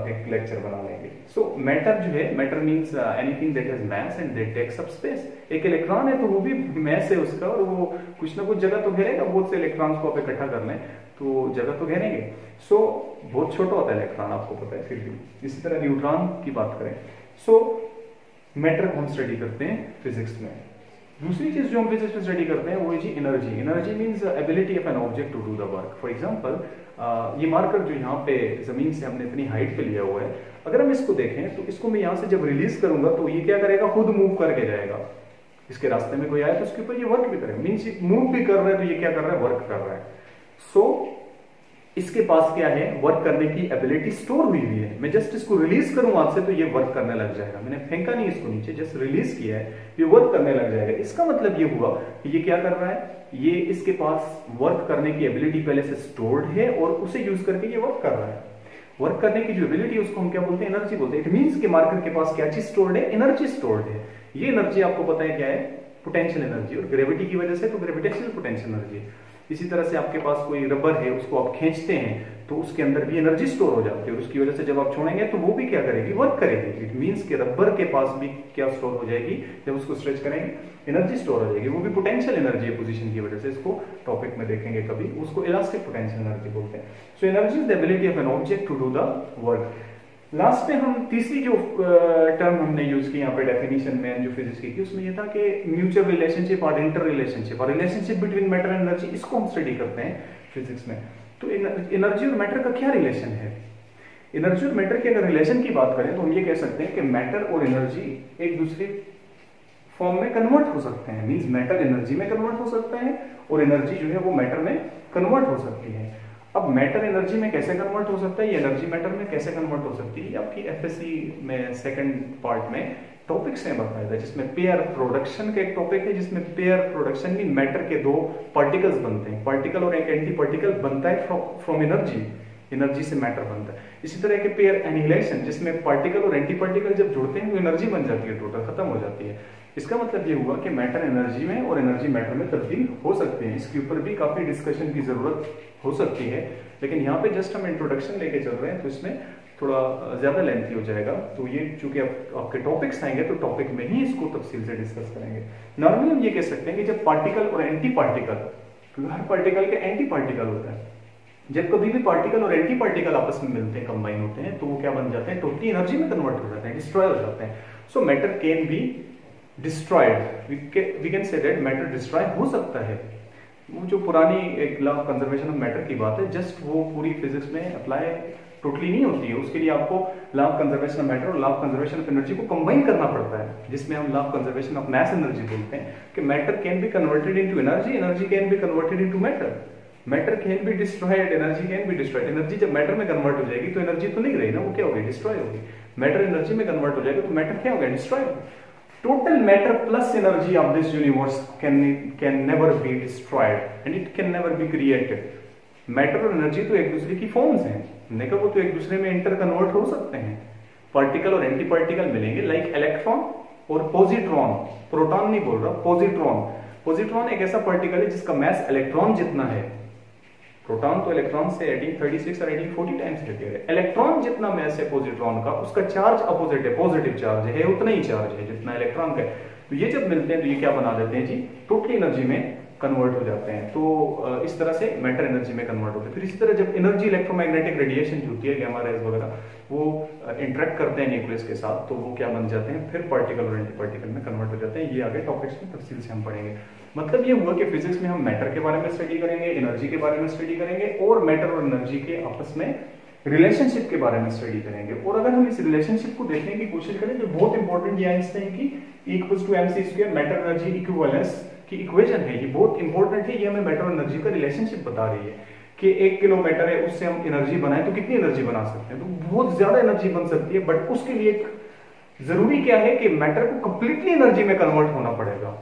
Speaker 1: एक लेक्चर बना लेंगे। सो मैटर जो है, matter means anything that has mass and that takes up space. एक इलेक्ट्रॉन है तो वो भी मास है उसका, और वो कुछ ना कुछ जगह तो घेरेगा। बहुत से इलेक्ट्रॉन्स को आप इकट्ठा कर लें तो जगह तो घेरेंगे। सो बहुत छोटा होता है इलेक्ट्रॉन, आपको पता है। फिर भी इसी तरह न्यूट्रॉन की बात करें, सो मैटर को हम स्टडी करते हैं फिजिक्स में। दूसरी चीज जो हम फिजिक्स में स्टडी करते हैं वो है जी energy. Energy means ability of an object to do the work. For example ये मार्कर जो यहाँ पे जमीन से हमने इतनी हाइट पे लिया हुआ है, अगर हम इसको देखें तो इसको मैं यहाँ से जब रिलीज करूंगा तो ये क्या करेगा, खुद मूव करके जाएगा। इसके रास्ते में कोई आया तो उसके ऊपर ये वर्क भी करेगा, मीन्स मूव भी कर रहा है तो ये क्या कर रहा है, वर्क कर रहा है। सो इसके पास क्या है, वर्क करने की एबिलिटी स्टोर हुई हुई है। मैं जस्ट इसको रिलीज करूं हाथ से तो ये वर्क करने लग जाएगा। मैंने फेंका नहीं इसको नीचे, जस्ट रिलीज किया है, ये वर्क करने लग जाएगा। इसका मतलब ये हुआ कि ये क्या कर रहा है, ये इसके पास वर्क करने की एबिलिटी पहले से स्टोर्ड है और उसे यूज करके ये वर्क कर रहा है। वर्क करने की जो एबिलिटी है उसको हम क्या बोलते हैं, एनर्जी बोलते हैं। इट मींस कि मार्कर के पास क्या चीज स्टोर्ड है, एनर्जी स्टोर्ड है। ये एनर्जी आपको पता है क्या है, पोटेंशियल एनर्जी, और ग्रेविटी की वजह से तो ग्रेविटेशनल पोटेंशियल एनर्जी। इसी तरह से आपके पास कोई रबर है, उसको आप खींचते हैं तो उसके अंदर भी एनर्जी स्टोर हो जाती है, और उसकी वजह से जब आप छोड़ेंगे तो वो भी क्या करेगी, वर्क करेगी। इट मींस कि रबर के पास भी क्या स्टोर हो जाएगी, जब उसको स्ट्रेच करेंगे एनर्जी स्टोर हो जाएगी, वो भी पोटेंशियल एनर्जी है पोजीशन की वजह से। इसको टॉपिक में देखेंगे कभी, उसको इलास्टिक पोटेंशियल एनर्जी बोलते हैं। So energy is the ability of an object to do the work. Last में हम तीसरी जो टर्म हमने यूज की यहाँ पे डेफिनेशन में जो फिजिक्स की, उसमें ये था कि म्यूचुअल रिलेशनशिप और इंटर रिलेशनशिप और relationship between matter and energy, इसको हम स्टडी करते हैं फिजिक्स में। तो एनर्जी और मैटर का क्या रिलेशन है। एनर्जी और मैटर की अगर रिलेशन की बात करें तो हम ये कह सकते हैं कि मैटर और एनर्जी एक दूसरे फॉर्म में कन्वर्ट हो सकते हैं। मींस मैटर एनर्जी में कन्वर्ट हो सकता है और एनर्जी जो है वो मैटर में कन्वर्ट हो सकती है। अब मैटर एनर्जी में कैसे कन्वर्ट हो सकता है, ये एनर्जी मैटर में कैसे कन्वर्ट हो सकती है, आपकी एफएससी में सेकंड पार्ट में टॉपिक्स हैं बताया, जिसमें पेयर प्रोडक्शन का एक टॉपिक है, जिसमें पेयर प्रोडक्शन में मैटर के दो पार्टिकल्स बनते हैं, पार्टिकल और एक एंटी पार्टिकल बनता है फ्रॉम एनर्जी, एनर्जी से मैटर बनता है। इसी तरह के पेयर एनिहिलेशन, जिसमें पार्टिकल और एंटी पार्टिकल जब जुड़ते हैं तो एनर्जी बन जाती है, टोटल खत्म हो जाती है। इसका मतलब ये हुआ कि मैटर एनर्जी में और एनर्जी मैटर में तब्दील हो सकते हैं। इसके ऊपर भी काफी डिस्कशन की जरूरत हो सकती है, लेकिन यहाँ पे जस्ट हम इंट्रोडक्शन लेके चल रहे हैं तो इसमें थोड़ा ज्यादा लेंथी हो जाएगा। तो ये चूंकि आपके टॉपिक्स आएंगे तो टॉपिक में ही इसको तफसील से डिस्कस करेंगे। नॉर्मली हम ये कह सकते हैं कि जब पार्टिकल और एंटी पार्टिकल, क्योंकि हर पार्टिकल के एंटी पार्टिकल होता है, जब कभी भी पार्टिकल और एंटी पार्टिकल आपस में मिलते हैं, कंबाइन होते हैं, तो वो क्या बन जाते हैं, टोटली एनर्जी में कन्वर्ट हो जाते हैं, डिस्ट्रॉय हो जाते हैं। So matter can be destroyed, we can say that matter destroy हो सकता है। वो जो पुरानी एक law of conservation of matter की बात है, जस्ट वो पूरी फिजिक्स में अप्लाई टोटली नहीं होती है। उसके लिए आपको law of conservation of matter और law of conservation of energy को कंबाइन करना पड़ता है, जिसमें हम law of conservation of mass energy बोलते हैं कि matter can be converted into energy, energy can be converted into matter, matter can be destroyed, energy can be destroyed. Energy जब मैटर में कन्वर्ट हो जाएगी तो एनर्जी तो नहीं रही ना, वो क्या होगी, डिस्ट्रॉय होगी। मैटर एनर्जी में कन्वर्ट हो जाएगा तो मैटर क्या होगा, destroy. Total matter plus energy of this universe can never be destroyed and it can never be created. Matter और एनर्जी तो एक दूसरे की फॉर्म्स हैं, हमने कहा वो तो एक दूसरे में इंटर कन्वर्ट हो सकते हैं। पार्टिकल और एंटी पार्टिकल मिलेंगे, लाइक इलेक्ट्रॉन और पॉजिट्रॉन, प्रोटॉन नहीं बोल रहा, पॉजिट्रॉन। पॉजिट्रॉन एक ऐसा पार्टिकल है जिसका मास इलेक्ट्रॉन जितना है। प्रोटॉन तो इलेक्ट्रॉन से 1836 और 1840 टाइम्स हेवियर है। इलेक्ट्रॉन जितना मास है पॉजिट्रॉन का, उसका चार्ज अपोजिट है, पॉजिटिव चार्ज है, उतना ही चार्ज है जितना इलेक्ट्रॉन का है। तो ये जब मिलते हैं तो ये क्या बना देते हैं जी, टोटली एनर्जी में कन्वर्ट हो जाते हैं। तो इस तरह से मैटर एनर्जी में कन्वर्ट होते हैं। फिर इसी तरह जब एनर्जी इलेक्ट्रोमैग्नेटिक रेडिएशन जो होती है, गामा रेज वगैरह, वो इंटरेक्ट करते हैं न्यूक्लियस के साथ, तो वो क्या बन जाते हैं, फिर पार्टिकल और एंटी पार्टिकल में कन्वर्ट हो जाते हैं। ये आगे टॉपिक्स में तफसील से हम पढ़ेंगे। मतलब ये हुआ कि फिजिक्स में हम मैटर के बारे में स्टडी करेंगे, एनर्जी के बारे में स्टडी करेंगे, और मैटर और एनर्जी के आपस में रिलेशनशिप के बारे में स्टडी करेंगे। और अगर हम इस रिलेशनशिप को देखने की कोशिश करें तो बहुत इंपॉर्टेंट ये आइंस्टाइन की E = mc² matter energy equivalence की इक्वेशन है, ये बहुत इंपॉर्टेंट है। ये हमें मैटर और एनर्जी का रिलेशनशिप बता रही है कि 1 किलो मैटर है, उससे हम एनर्जी बनाए तो कितनी एनर्जी बना सकते हैं, तो बहुत ज्यादा एनर्जी बन सकती है। बट उसके लिए जरूरी क्या है कि मैटर को कंप्लीटली एनर्जी में कन्वर्ट होना पड़ेगा।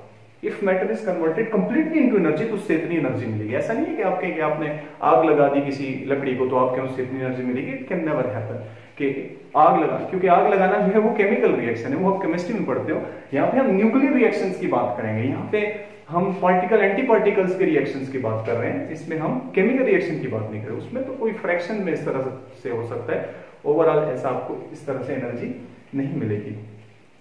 Speaker 1: If matter is converted completely into energy तो उससे इतनी एनर्जी मिलेगी। ऐसा नहीं है कि आपने आग लगा दी किसी लकड़ी को तो आपके उससे इतनी एनर्जी मिलेगी। इट कैन नेवर हैपन कि आग लगा, क्योंकि आग लगाना जो है वो केमिकल रिएक्शन है, वो आप केमिस्ट्री में पढ़ते हो। यहाँ पे हम न्यूक्लियर रिएक्शंस की बात करेंगे, यहाँ पे हम पार्टिकल एंटी पार्टिकल्स के रिएक्शंस की बात कर रहे हैं, इसमें हम केमिकल रिएक्शन की बात नहीं कर रहे। उसमें तो कोई फ्रैक्शन में इस तरह से हो सकता है, ओवरऑल ऐसा आपको इस तरह से एनर्जी नहीं मिलेगी।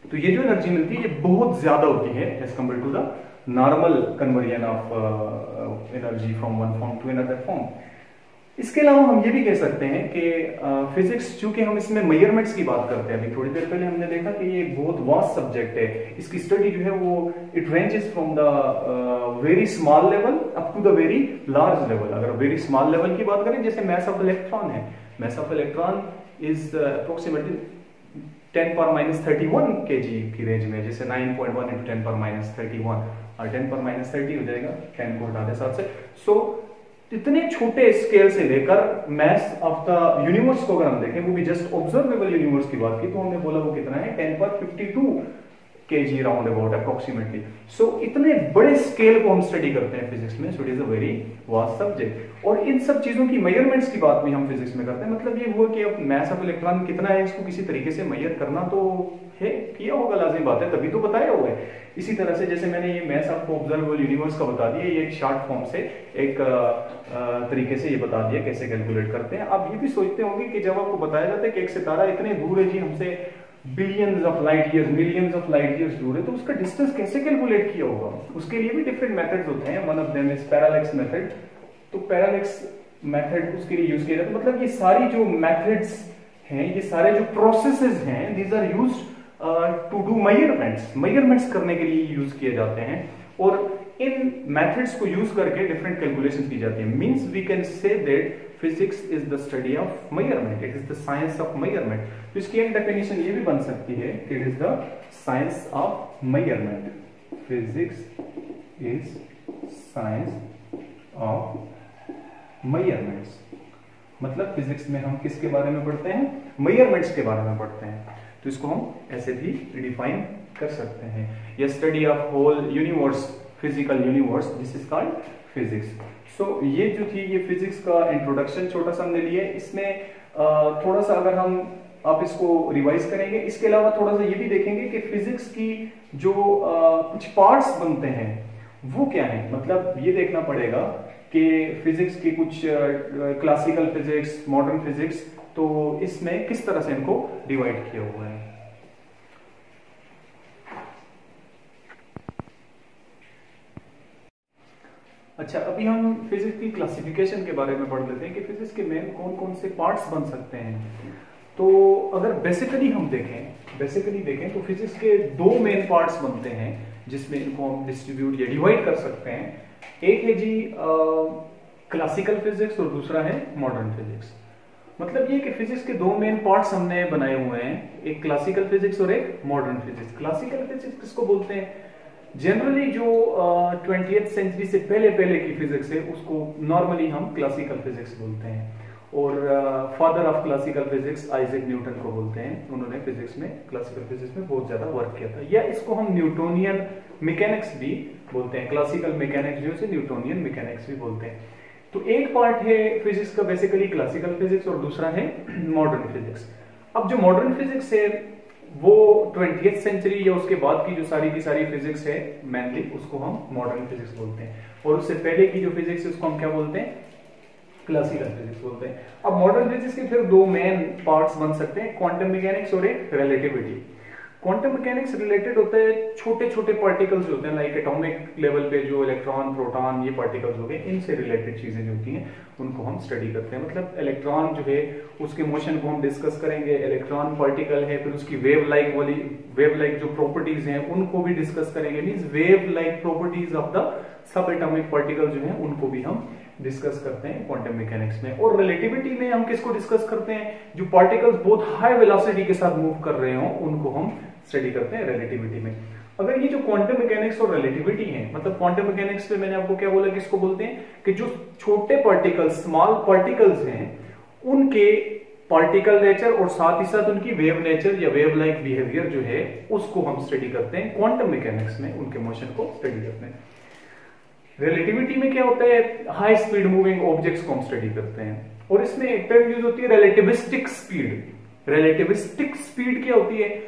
Speaker 1: तो ये जो एनर्जी मिलती है ये बहुत ज्यादा होती है as compare to the normal conversion of energy from one form to another form. इसके अलावा हम ये भी कह सकते हैं कि फिजिक्स, चूंकि हम इसमें मेजरमेंट्स की बात करते हैं, अभी थोड़ी देर पहले हमने देखा कि ये बहुत वास्ट सब्जेक्ट है, इसकी स्टडी जो है वो it ranges from the very small level up to the very large level. अगर वेरी स्मॉल लेवल की बात करें, जैसे मास ऑफ इलेक्ट्रॉन है, mass of electron is approximately 10⁻31 kg की रेंज में, जैसे 9.1 × 10⁻31 और 10⁻30 हो जाएगा, 10 को हटा दे 7 से। सो इतने छोटे स्केल से लेकर मास ऑफ द यूनिवर्स को अगर हम देखें, वो भी जस्ट ऑब्जर्वेबल यूनिवर्स की बात की, तो हमने बोला वो कितना है 10⁻52 kg राउंड अबाउट अप्रोक्सीमेटली। सो इतने बड़े स्केल को हम स्टडी करते हैं फिजिक्स में। So it is a very vast subject, और इन सब चीजों की मेजरमेंट्स की बात भी हम फिजिक्स में करते हैं। मतलब ये हुआ कि अब मास ऑफ इलेक्ट्रॉन कितना है, इसको किसी तरीके से मेजर करना तो है, किया होगा, लाजिम बात है, तभी तो बताया हुआ है। इसी तरह से जैसे मैंने ये मास आपको ऑब्जर्वेबल यूनिवर्स का बता दिया, ये एक शॉर्ट फॉर्म से एक तरीके से ये बता दिया कैसे कैलकुलेट करते हैं। आप ये भी सोचते होंगे कि जब आपको बताया जाता है कि एक सितारा इतने दूर है जी हमसे, billions of light years, millions of light years दूर है, तो उसका डिस्टेंस कैसे कैलकुलेट किया होगा। उसके लिए भी डिफरेंट मेथड्स होते हैं। One of them is parallax method. तो पैरालेक्स मेथड उसके लिए यूज किया जाता है। मतलब ये सारी जो मेथड्स हैं, ये सारे जो प्रोसेसेस हैं, these are used to do measurements करने के लिए यूज किए जाते हैं, और इन मेथड्स को यूज करके डिफरेंट कैलकुलेशंस की जाती है। Means we can say that physics is the study of measurement, it is the science of measurement. तो इसकी एक डेफिनेशन ये भी बन सकती है कि it is the science of measurement. Physics is science of measurements. मतलब फिजिक्स में हम किसके बारे में पढ़ते हैं, मेजरमेंट्स के बारे में पढ़ते हैं। तो इसको हम ऐसे भी डिफाइन कर सकते हैं। ये study of whole universe, physical universe, this is called physics. So ये जो थी ये फिजिक्स का इंट्रोडक्शन छोटा सा हमने लिया। इसमें थोड़ा सा अगर हम आप इसको रिवाइज करेंगे, इसके अलावा थोड़ा सा ये भी देखेंगे कि फिजिक्स की जो कुछ पार्ट्स बनते हैं वो क्या है। मतलब ये देखना पड़ेगा कि फिजिक्स की कुछ क्लासिकल फिजिक्स, मॉडर्न फिजिक्स, तो इसमें किस तरह से इनको डिवाइड किया हुआ है। अच्छा, अभी हम फिजिक्स की क्लासिफिकेशन के बारे में पढ़ लेते हैं कि फिजिक्स के मेन कौन कौन से पार्ट्स बन सकते हैं। तो अगर बेसिकली देखें तो फिजिक्स के दो मेन पार्ट्स बनते हैं जिसमें इनको हम डिस्ट्रीब्यूट या डिवाइड कर सकते हैं। एक है जी क्लासिकल फिजिक्स और दूसरा है मॉडर्न फिजिक्स। मतलब ये कि फिजिक्स के दो मेन पार्ट्स हमने बनाए हुए हैं, एक क्लासिकल फिजिक्स और एक मॉडर्न फिजिक्स। क्लासिकल फिजिक्स किसको बोलते हैं, जनरली जो 20th सेंचुरी से पहले की फिजिक्स है उसको नॉर्मली हम क्लासिकल फिजिक्स बोलते हैं। और father of classical physics Isaac Newton को बोलते हैं। उन्होंने फिजिक्स में, क्लासिकल फिजिक्स में बहुत ज्यादा वर्क किया था। या इसको हम न्यूटोनियन मैकेनिक्स भी बोलते हैं। क्लासिकल मैकेनिक्स जो है न्यूटोनियन मैकेनिक्स भी बोलते हैं। तो एक पार्ट है फिजिक्स का बेसिकली क्लासिकल फिजिक्स और दूसरा है मॉडर्न फिजिक्स। अब जो मॉडर्न फिजिक्स है वो 20th सेंचुरी या उसके बाद की जो सारी की सारी फिजिक्स है मेनली उसको हम मॉडर्न फिजिक्स बोलते हैं। और उससे पहले की जो फिजिक्स है उसको हम क्या बोलते हैं, क्लासिकल फिजिक्स बोलते हैं। अब मॉडर्न फिजिक्स के फिर दो मेन पार्ट्स बन सकते हैं, क्वांटम मैकेनिक्स और एक रिलेटिविटी। क्वांटम मैकेनिक्स रिलेटेड होते हैं छोटे छोटे पार्टिकल्स होते हैं, लाइक एटॉमिक लेवल पे जो इलेक्ट्रॉन, प्रोटॉन, ये पार्टिकल्स हो गए, इनसे रिलेटेड चीजें जो होती हैं उनको हम स्टडी करते हैं। मतलब इलेक्ट्रॉन जो है उसके मोशन को हम डिस्कस करेंगे, इलेक्ट्रॉन पार्टिकल है, फिर उसकी वेव लाइक जो प्रॉपर्टीज हैं उनको भी डिस्कस करेंगे। Means wave like properties of the sub atomic particle जो है उनको भी हम डिस्कस करते हैं क्वांटम मैकेनिक्स में। और रिलेटिविटी में हम किसको डिस्कस करते हैं, जो पार्टिकल्स बहुत हाई वेलोसिटी के साथ मूव कर रहे हो उनको हम स्टडी करते हैं रिलेटिविटी में। अगर ये जो क्वांटम मैकेनिक्स और रिलेटिविटी है, मतलब क्वांटम मैकेनिक्स में मैंने आपको क्या बोला कि इसको बोलते हैं कि जो छोटे पार्टिकल्स, स्मॉल पार्टिकल्स हैं, उनके पार्टिकल नेचर और साथ ही साथ उनकी वेव नेचर या वेव लाइक बिहेवियर जो है उसको हम स्टडी करते हैं। क्वांटम मैकेनिक्स में उनके मोशन को स्टडी करते हैं। रिलेटिविटी में क्या होता है, हाई स्पीड मूविंग ऑब्जेक्ट्स को हम स्टडी करते हैं और इसमें एक टर्म यूज होती है रिलेटिविस्टिक स्पीड। रिलेटिविस्टिक स्पीड क्या होती है,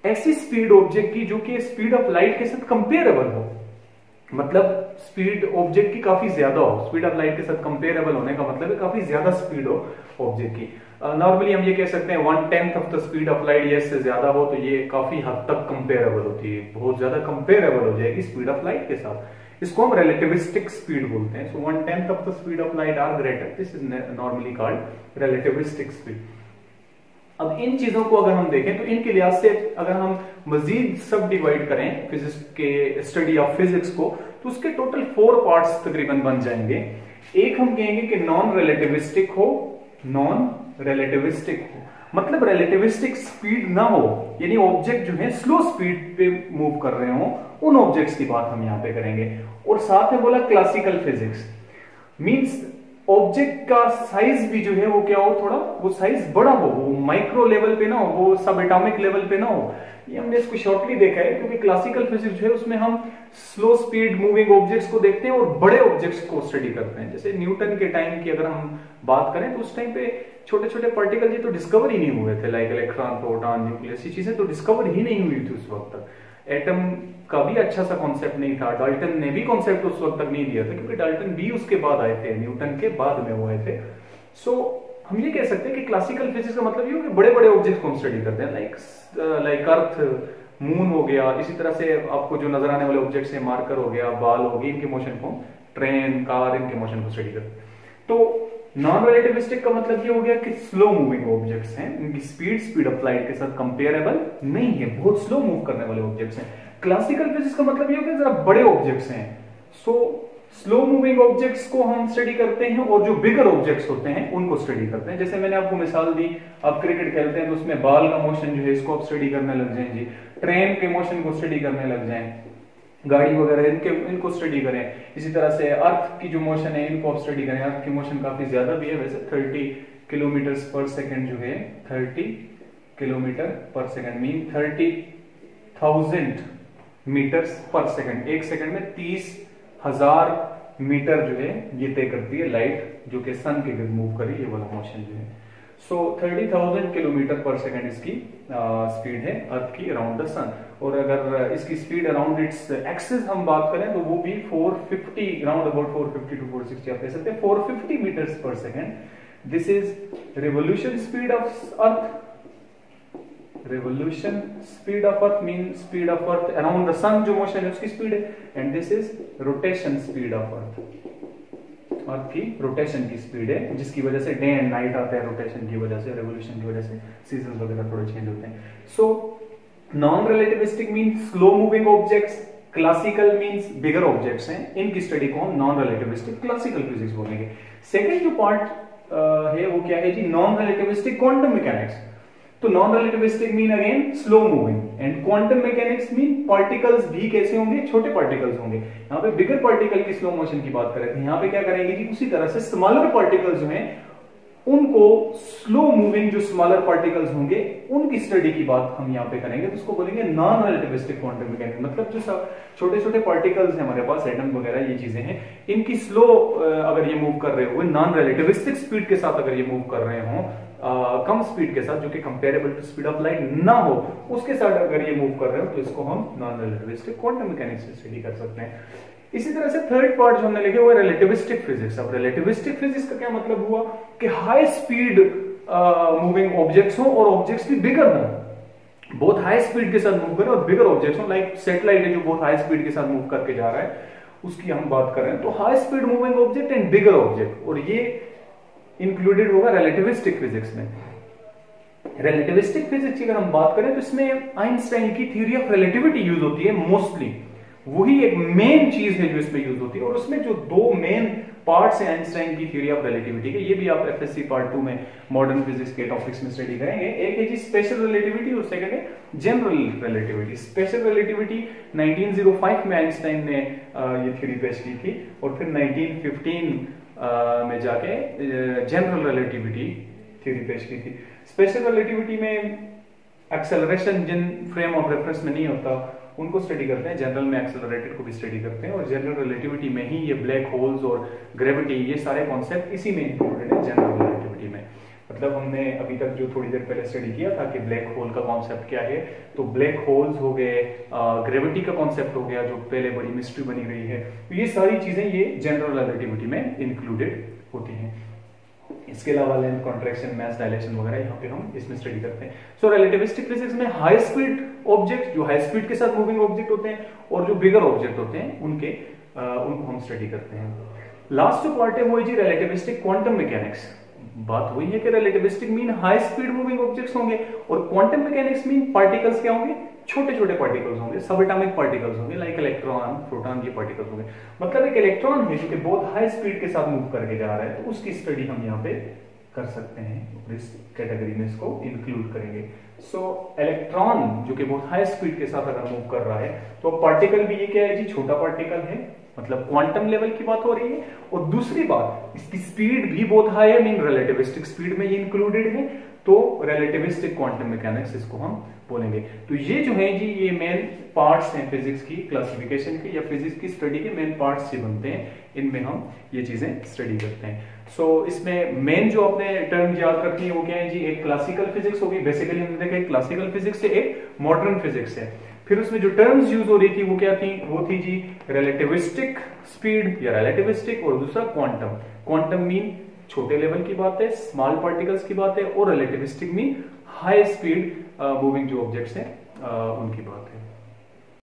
Speaker 1: ऐसी स्पीड ऑब्जेक्ट की जो कि स्पीड ऑफ लाइट के साथ कंपेरेबल हो, मतलब स्पीड ऑब्जेक्ट की काफी ज्यादा हो। स्पीड ऑफ लाइट के साथ कंपेरेबल होने का मतलब है काफी ज्यादा स्पीड हो ऑब्जेक्ट की। नॉर्मली हम ये कह सकते हैं 1/10 of the speed of light, या इससे ज्यादा हो तो ये काफी हद तक कंपेरेबल होती है, बहुत ज्यादा कंपेरेबल हो जाएगी स्पीड ऑफ लाइट के साथ। इसको हम रिलेटिविस्टिक स्पीड बोलते हैं। So 1/10 of the speed of light are greater, this is normally called relativistic speed. अब इन चीजों को अगर हम देखें तो इनके लिहाज से अगर हम मजीद सब डिवाइड करें फिजिक्स के स्टडी ऑफ फिजिक्स को, तो उसके टोटल 4 पार्ट्स तकरीबन बन जाएंगे। एक हम कहेंगे कि नॉन रिलेटिविस्टिक हो, नॉन रिलेटिविस्टिक हो मतलब रिलेटिविस्टिक स्पीड ना हो, यानी ऑब्जेक्ट जो है स्लो स्पीड पे मूव कर रहे हो, उन ऑब्जेक्ट्स की बात हम यहां पे करेंगे। और साथ में बोला क्लासिकल फिजिक्स, मींस ऑब्जेक्ट का साइज भी जो है वो क्या हो, थोड़ा वो साइज बड़ा हो, वो माइक्रो लेवल पे ना हो, वो सब एटॉमिक लेवल पे ना हो। ये हमने इसको शॉर्टली देखा है क्योंकि क्लासिकल फिजिक्स जो है उसमें हम स्लो स्पीड मूविंग ऑब्जेक्ट्स को देखते हैं और बड़े ऑब्जेक्ट्स को स्टडी करते हैं। जैसे न्यूटन के टाइम की अगर हम बात करें तो उस टाइम पे छोटे छोटे पार्टिकल ये तो डिस्कवर ही नहीं हुए थे, लाइक इलेक्ट्रॉन, प्रोटॉन, न्यूक्लियस, ये चीजें तो डिस्कवर ही नहीं हुई थी उस वक्त तक। एटम का भी अच्छा सा कॉन्सेप्ट नहीं था, डाल्टन ने भी कॉन्सेप्ट उस वक्त तक नहीं दिया था क्योंकि डाल्टन भी उसके बाद आए थे, न्यूटन के बाद में हुए थे। सो हम ये कह सकते हैं कि क्लासिकल फिजिक्स का मतलब ये हो कि बड़े बड़े ऑब्जेक्ट को हम स्टडी करते हैं, लाइक अर्थ, मून हो गया, इसी तरह से आपको जो नजर आने वाले ऑब्जेक्ट्स हैं, मार्कर हो गया, बाल हो गई, इनके मोशन को, ट्रेन, कार, इनके मोशन को स्टडी करते हैं। तो नॉन रिलेटिविस्टिक का मतलब ये हो गया कि स्लो मूविंग ऑब्जेक्ट्स हैं, इनकी स्पीड ऑफ लाइट के साथ कंपेरेबल नहीं है, बहुत स्लो मूव करने वाले ऑब्जेक्ट्स हैं। क्लासिकल फिजिक्स का मतलब ये हो गया जरा बड़े ऑब्जेक्ट्स हैं। सो स्लो मूविंग ऑब्जेक्ट्स को हम स्टडी करते हैं और जो बिगर ऑब्जेक्ट्स होते हैं उनको स्टडी करते हैं। जैसे मैंने आपको मिसाल दी, आप क्रिकेट खेलते हैं तो उसमें बाल का मोशन जो है इसको आप स्टडी करने लग जाएं जी, ट्रेन के मोशन को स्टडी करने लग जाएं, गाड़ी वगैरह इनको स्टडी करें। इसी तरह से अर्थ की जो मोशन है इनको आप स्टडी करें। अर्थ की मोशन काफी ज्यादा भी है वैसे, 30 किलोमीटर पर सेकेंड जो है, 30 किलोमीटर पर सेकेंड मीन 30,000 मीटर्स पर सेकेंड। एक सेकेंड में 30,000 मीटर जो है ये तय करती है लाइट, जो कि सन के गिर्द मूव करी, ये वाला मोशन जो है। सो 30,000 किलोमीटर पर सेकेंड इसकी स्पीड है अर्थ की अराउंड द सन। और अगर इसकी स्पीड अराउंड इट्स एक्सिस हम बात करें तो वो भी 450, अराउंड अबाउट 450 to 460 आप कह सकते हैं, 450 मीटर्स पर second. This is revolution speed of earth. Revolution speed of earth mean speed of earth around the sun, जो मोशन है उसकी स्पीड है। And this is rotation speed of earth, earth की रोटेशन की स्पीड है, जिसकी वजह से डे एंड नाइट आता है, रोटेशन की वजह से, रेवोल्यूशन की वजह से सीजन वगैरह थोड़े चेंज होते हैं। So non relativistic means slow moving objects, classical means bigger objects हैं, इनकी स्टडी को हम नॉन रिलेटिविस्टिक क्लासिकल फिजिक्स बोलेंगे। सेकंड जो पार्ट है वो क्या है जी, नॉन रिलेटिविस्टिक क्वांटम मैकेनिक्स। तो non relativistic mean again slow moving and quantum mechanics mean particles भी कैसे होंगे, छोटे पार्टिकल्स होंगे। यहाँ पे बिगर पार्टिकल की स्लो मोशन की बात करें थे, यहाँ पे क्या करेंगे जी, उसी तरह से स्मॉलर पार्टिकल्स जो हैं उनको स्लो मूविंग जो स्मॉलर पार्टिकल्स होंगे उनकी स्टडी की बात हम यहाँ पे करेंगे, तो उसको बोलेंगे नॉन रिलेटिविस्टिक क्वांटम मैकेनिक्स। मतलब जो छोटे छोटे पार्टिकल्स हैं हमारे पास, एटम वगैरह ये चीजें हैं, इनकी स्लो अगर ये मूव कर रहे हो नॉन रिलेटिविस्टिक स्पीड के साथ, अगर ये मूव कर रहे हो कम स्पीड के साथ जो कि comparable to speed of light ना हो, उसके साथ अगर ये मूव कर रहे हो तो इसको हम नॉन रिलेटिविस्टिक क्वांटम मैकेनिक्स से स्टडी कर सकते हैं। इसी तरह से थर्ड पार्ट जो हमने लिखे वो रिलेटिविस्टिक फिजिक्स। अब रिलेटिविस्टिक फिजिक्स का क्या मतलब हुआ कि हाई स्पीड मूविंग ऑब्जेक्ट्स हो और ऑब्जेक्ट्स भी बिगर हो, बहुत हाई स्पीड के साथ मूव करें और बिगर ऑब्जेक्ट्स हो, लाइक सैटेलाइट है जो बहुत हाई स्पीड के साथ मूव करके जा रहा है, उसकी हम बात कर रहे हैं। तो high speed moving object and bigger object, और ये इंक्लूडेड होगा रिलेटिविस्टिक फिजिक्स में। रिलेटिविस्टिक फिजिक्स की अगर हम बात करें तो इसमें आइंस्टाइन की थ्योरी ऑफ रिलेटिविटी यूज होती है मोस्टली, वही एक मेन चीज है जो इसमें यूज होती है। और उसमें जो दो मेन पार्ट्स हैं आइंस्टाइन की थ्योरी ऑफ रिलेटिविटी के, ये भी आप एफएससी पार्ट 2 में मॉडर्न फिजिक्स के टॉपिक्स में स्टडी करेंगे। एक है जी स्पेशल रिलेटिविटी और सेकंड है जनरल रिलेटिविटी। स्पेशल रिलेटिविटी 1905 में आइंस्टाइन ने ये थ्योरी पेश की थी और फिर 1915 में जाके जनरल रिलेटिविटी थ्योरी पेश की थी। स्पेशल रिलेटिविटी में एक्सेलरेशन जिन फ्रेम ऑफ रेफरेंस में नहीं होता उनको स्टडी करते हैं, जनरल में एक्सेलरेटेड को भी स्टडी करते हैं, और जनरल रिलेटिविटी में ही ये ब्लैक होल्स और ग्रेविटी ये सारे कॉन्सेप्ट इसी में इंक्लूडेड है जनरल रिलेटिविटी में। मतलब हमने अभी तक जो थोड़ी देर पहले स्टडी किया था कि ब्लैक होल का कॉन्सेप्ट क्या है, तो ब्लैक होल्स हो गए, ग्रेविटी का कॉन्सेप्ट हो गया जो पहले बड़ी मिस्ट्री बनी रही है, तो ये सारी चीजें ये जनरल रिलेटिविटी में इंक्लूडेड होती हैं। इसके अलावा लेंथ कॉन्ट्रैक्शन, मास डायलेशन वगैरह यहाँ पे हम इसमें स्टडी करते हैं। सो रिलेटिविस्टिक फिजिक्स में हाई स्पीड ऑब्जेक्ट, जो हाई स्पीड के साथ मूविंग ऑब्जेक्ट होते हैं और जो बिगर ऑब्जेक्ट होते हैं उनको हम स्टडी करते हैं। लास्ट जो पार्ट है वो है जी रिलेटिविस्टिक क्वांटम मैकेनिक्स। बात हुई है कि relativistic mean high speed moving objects होंगे और क्वांटम मैकेनिक्स मीन पार्टिकल्स क्या होंगे, छोटे छोटे पार्टिकल्स होंगे, सब एटॉमिक पार्टिकल्स होंगे, लाइक इलेक्ट्रॉन, प्रोटॉन, ये पार्टिकल्स होंगे। मतलब एक इलेक्ट्रॉन है जो कि बहुत हाई स्पीड के साथ मूव करके जा रहा है, तो उसकी स्टडी हम यहाँ पे कर सकते हैं, इस कैटेगरी में इसको इंक्लूड करेंगे। सो इलेक्ट्रॉन जो कि बहुत हाई स्पीड के साथ अगर मूव कर रहा है, तो पार्टिकल भी ये क्या है जी, छोटा पार्टिकल है, मतलब क्वांटम लेवल की बात हो रही है। और दूसरी बात, इसकी स्पीड भी बहुत हाई है, मीन रिलेटिविस्टिक स्पीड में ये इंक्लूडेड है, तो रिलेटिविस्टिक क्वांटम मैकेनिक्स इसको हम बोलेंगे। तो ये जो है जी ये मेन पार्ट्स हैं फिजिक्स की क्लासिफिकेशन के, या फिजिक्स की स्टडी के मेन पार्ट्स ये बनते हैं, इनमें हम ये चीजें स्टडी करते हैं। सो इसमें मेन जो आपने टर्म याद रखनी है वो क्या है जी, एक क्लासिकल फिजिक्स होगी, बेसिकली हमने देखा एक क्लासिकल फिजिक्स है, एक मॉडर्न फिजिक्स है। फिर उसमें जो टर्म्स यूज हो रही थी वो क्या थी, वो थी जी रिलेटिविस्टिक स्पीड या रिलेटिविस्टिक, और दूसरा क्वांटम। क्वांटम मीन छोटे लेवल की बात है, स्मॉल पार्टिकल्स की बात है, और relativistic mean high speed moving जो ऑब्जेक्ट्स हैं उनकी बात है।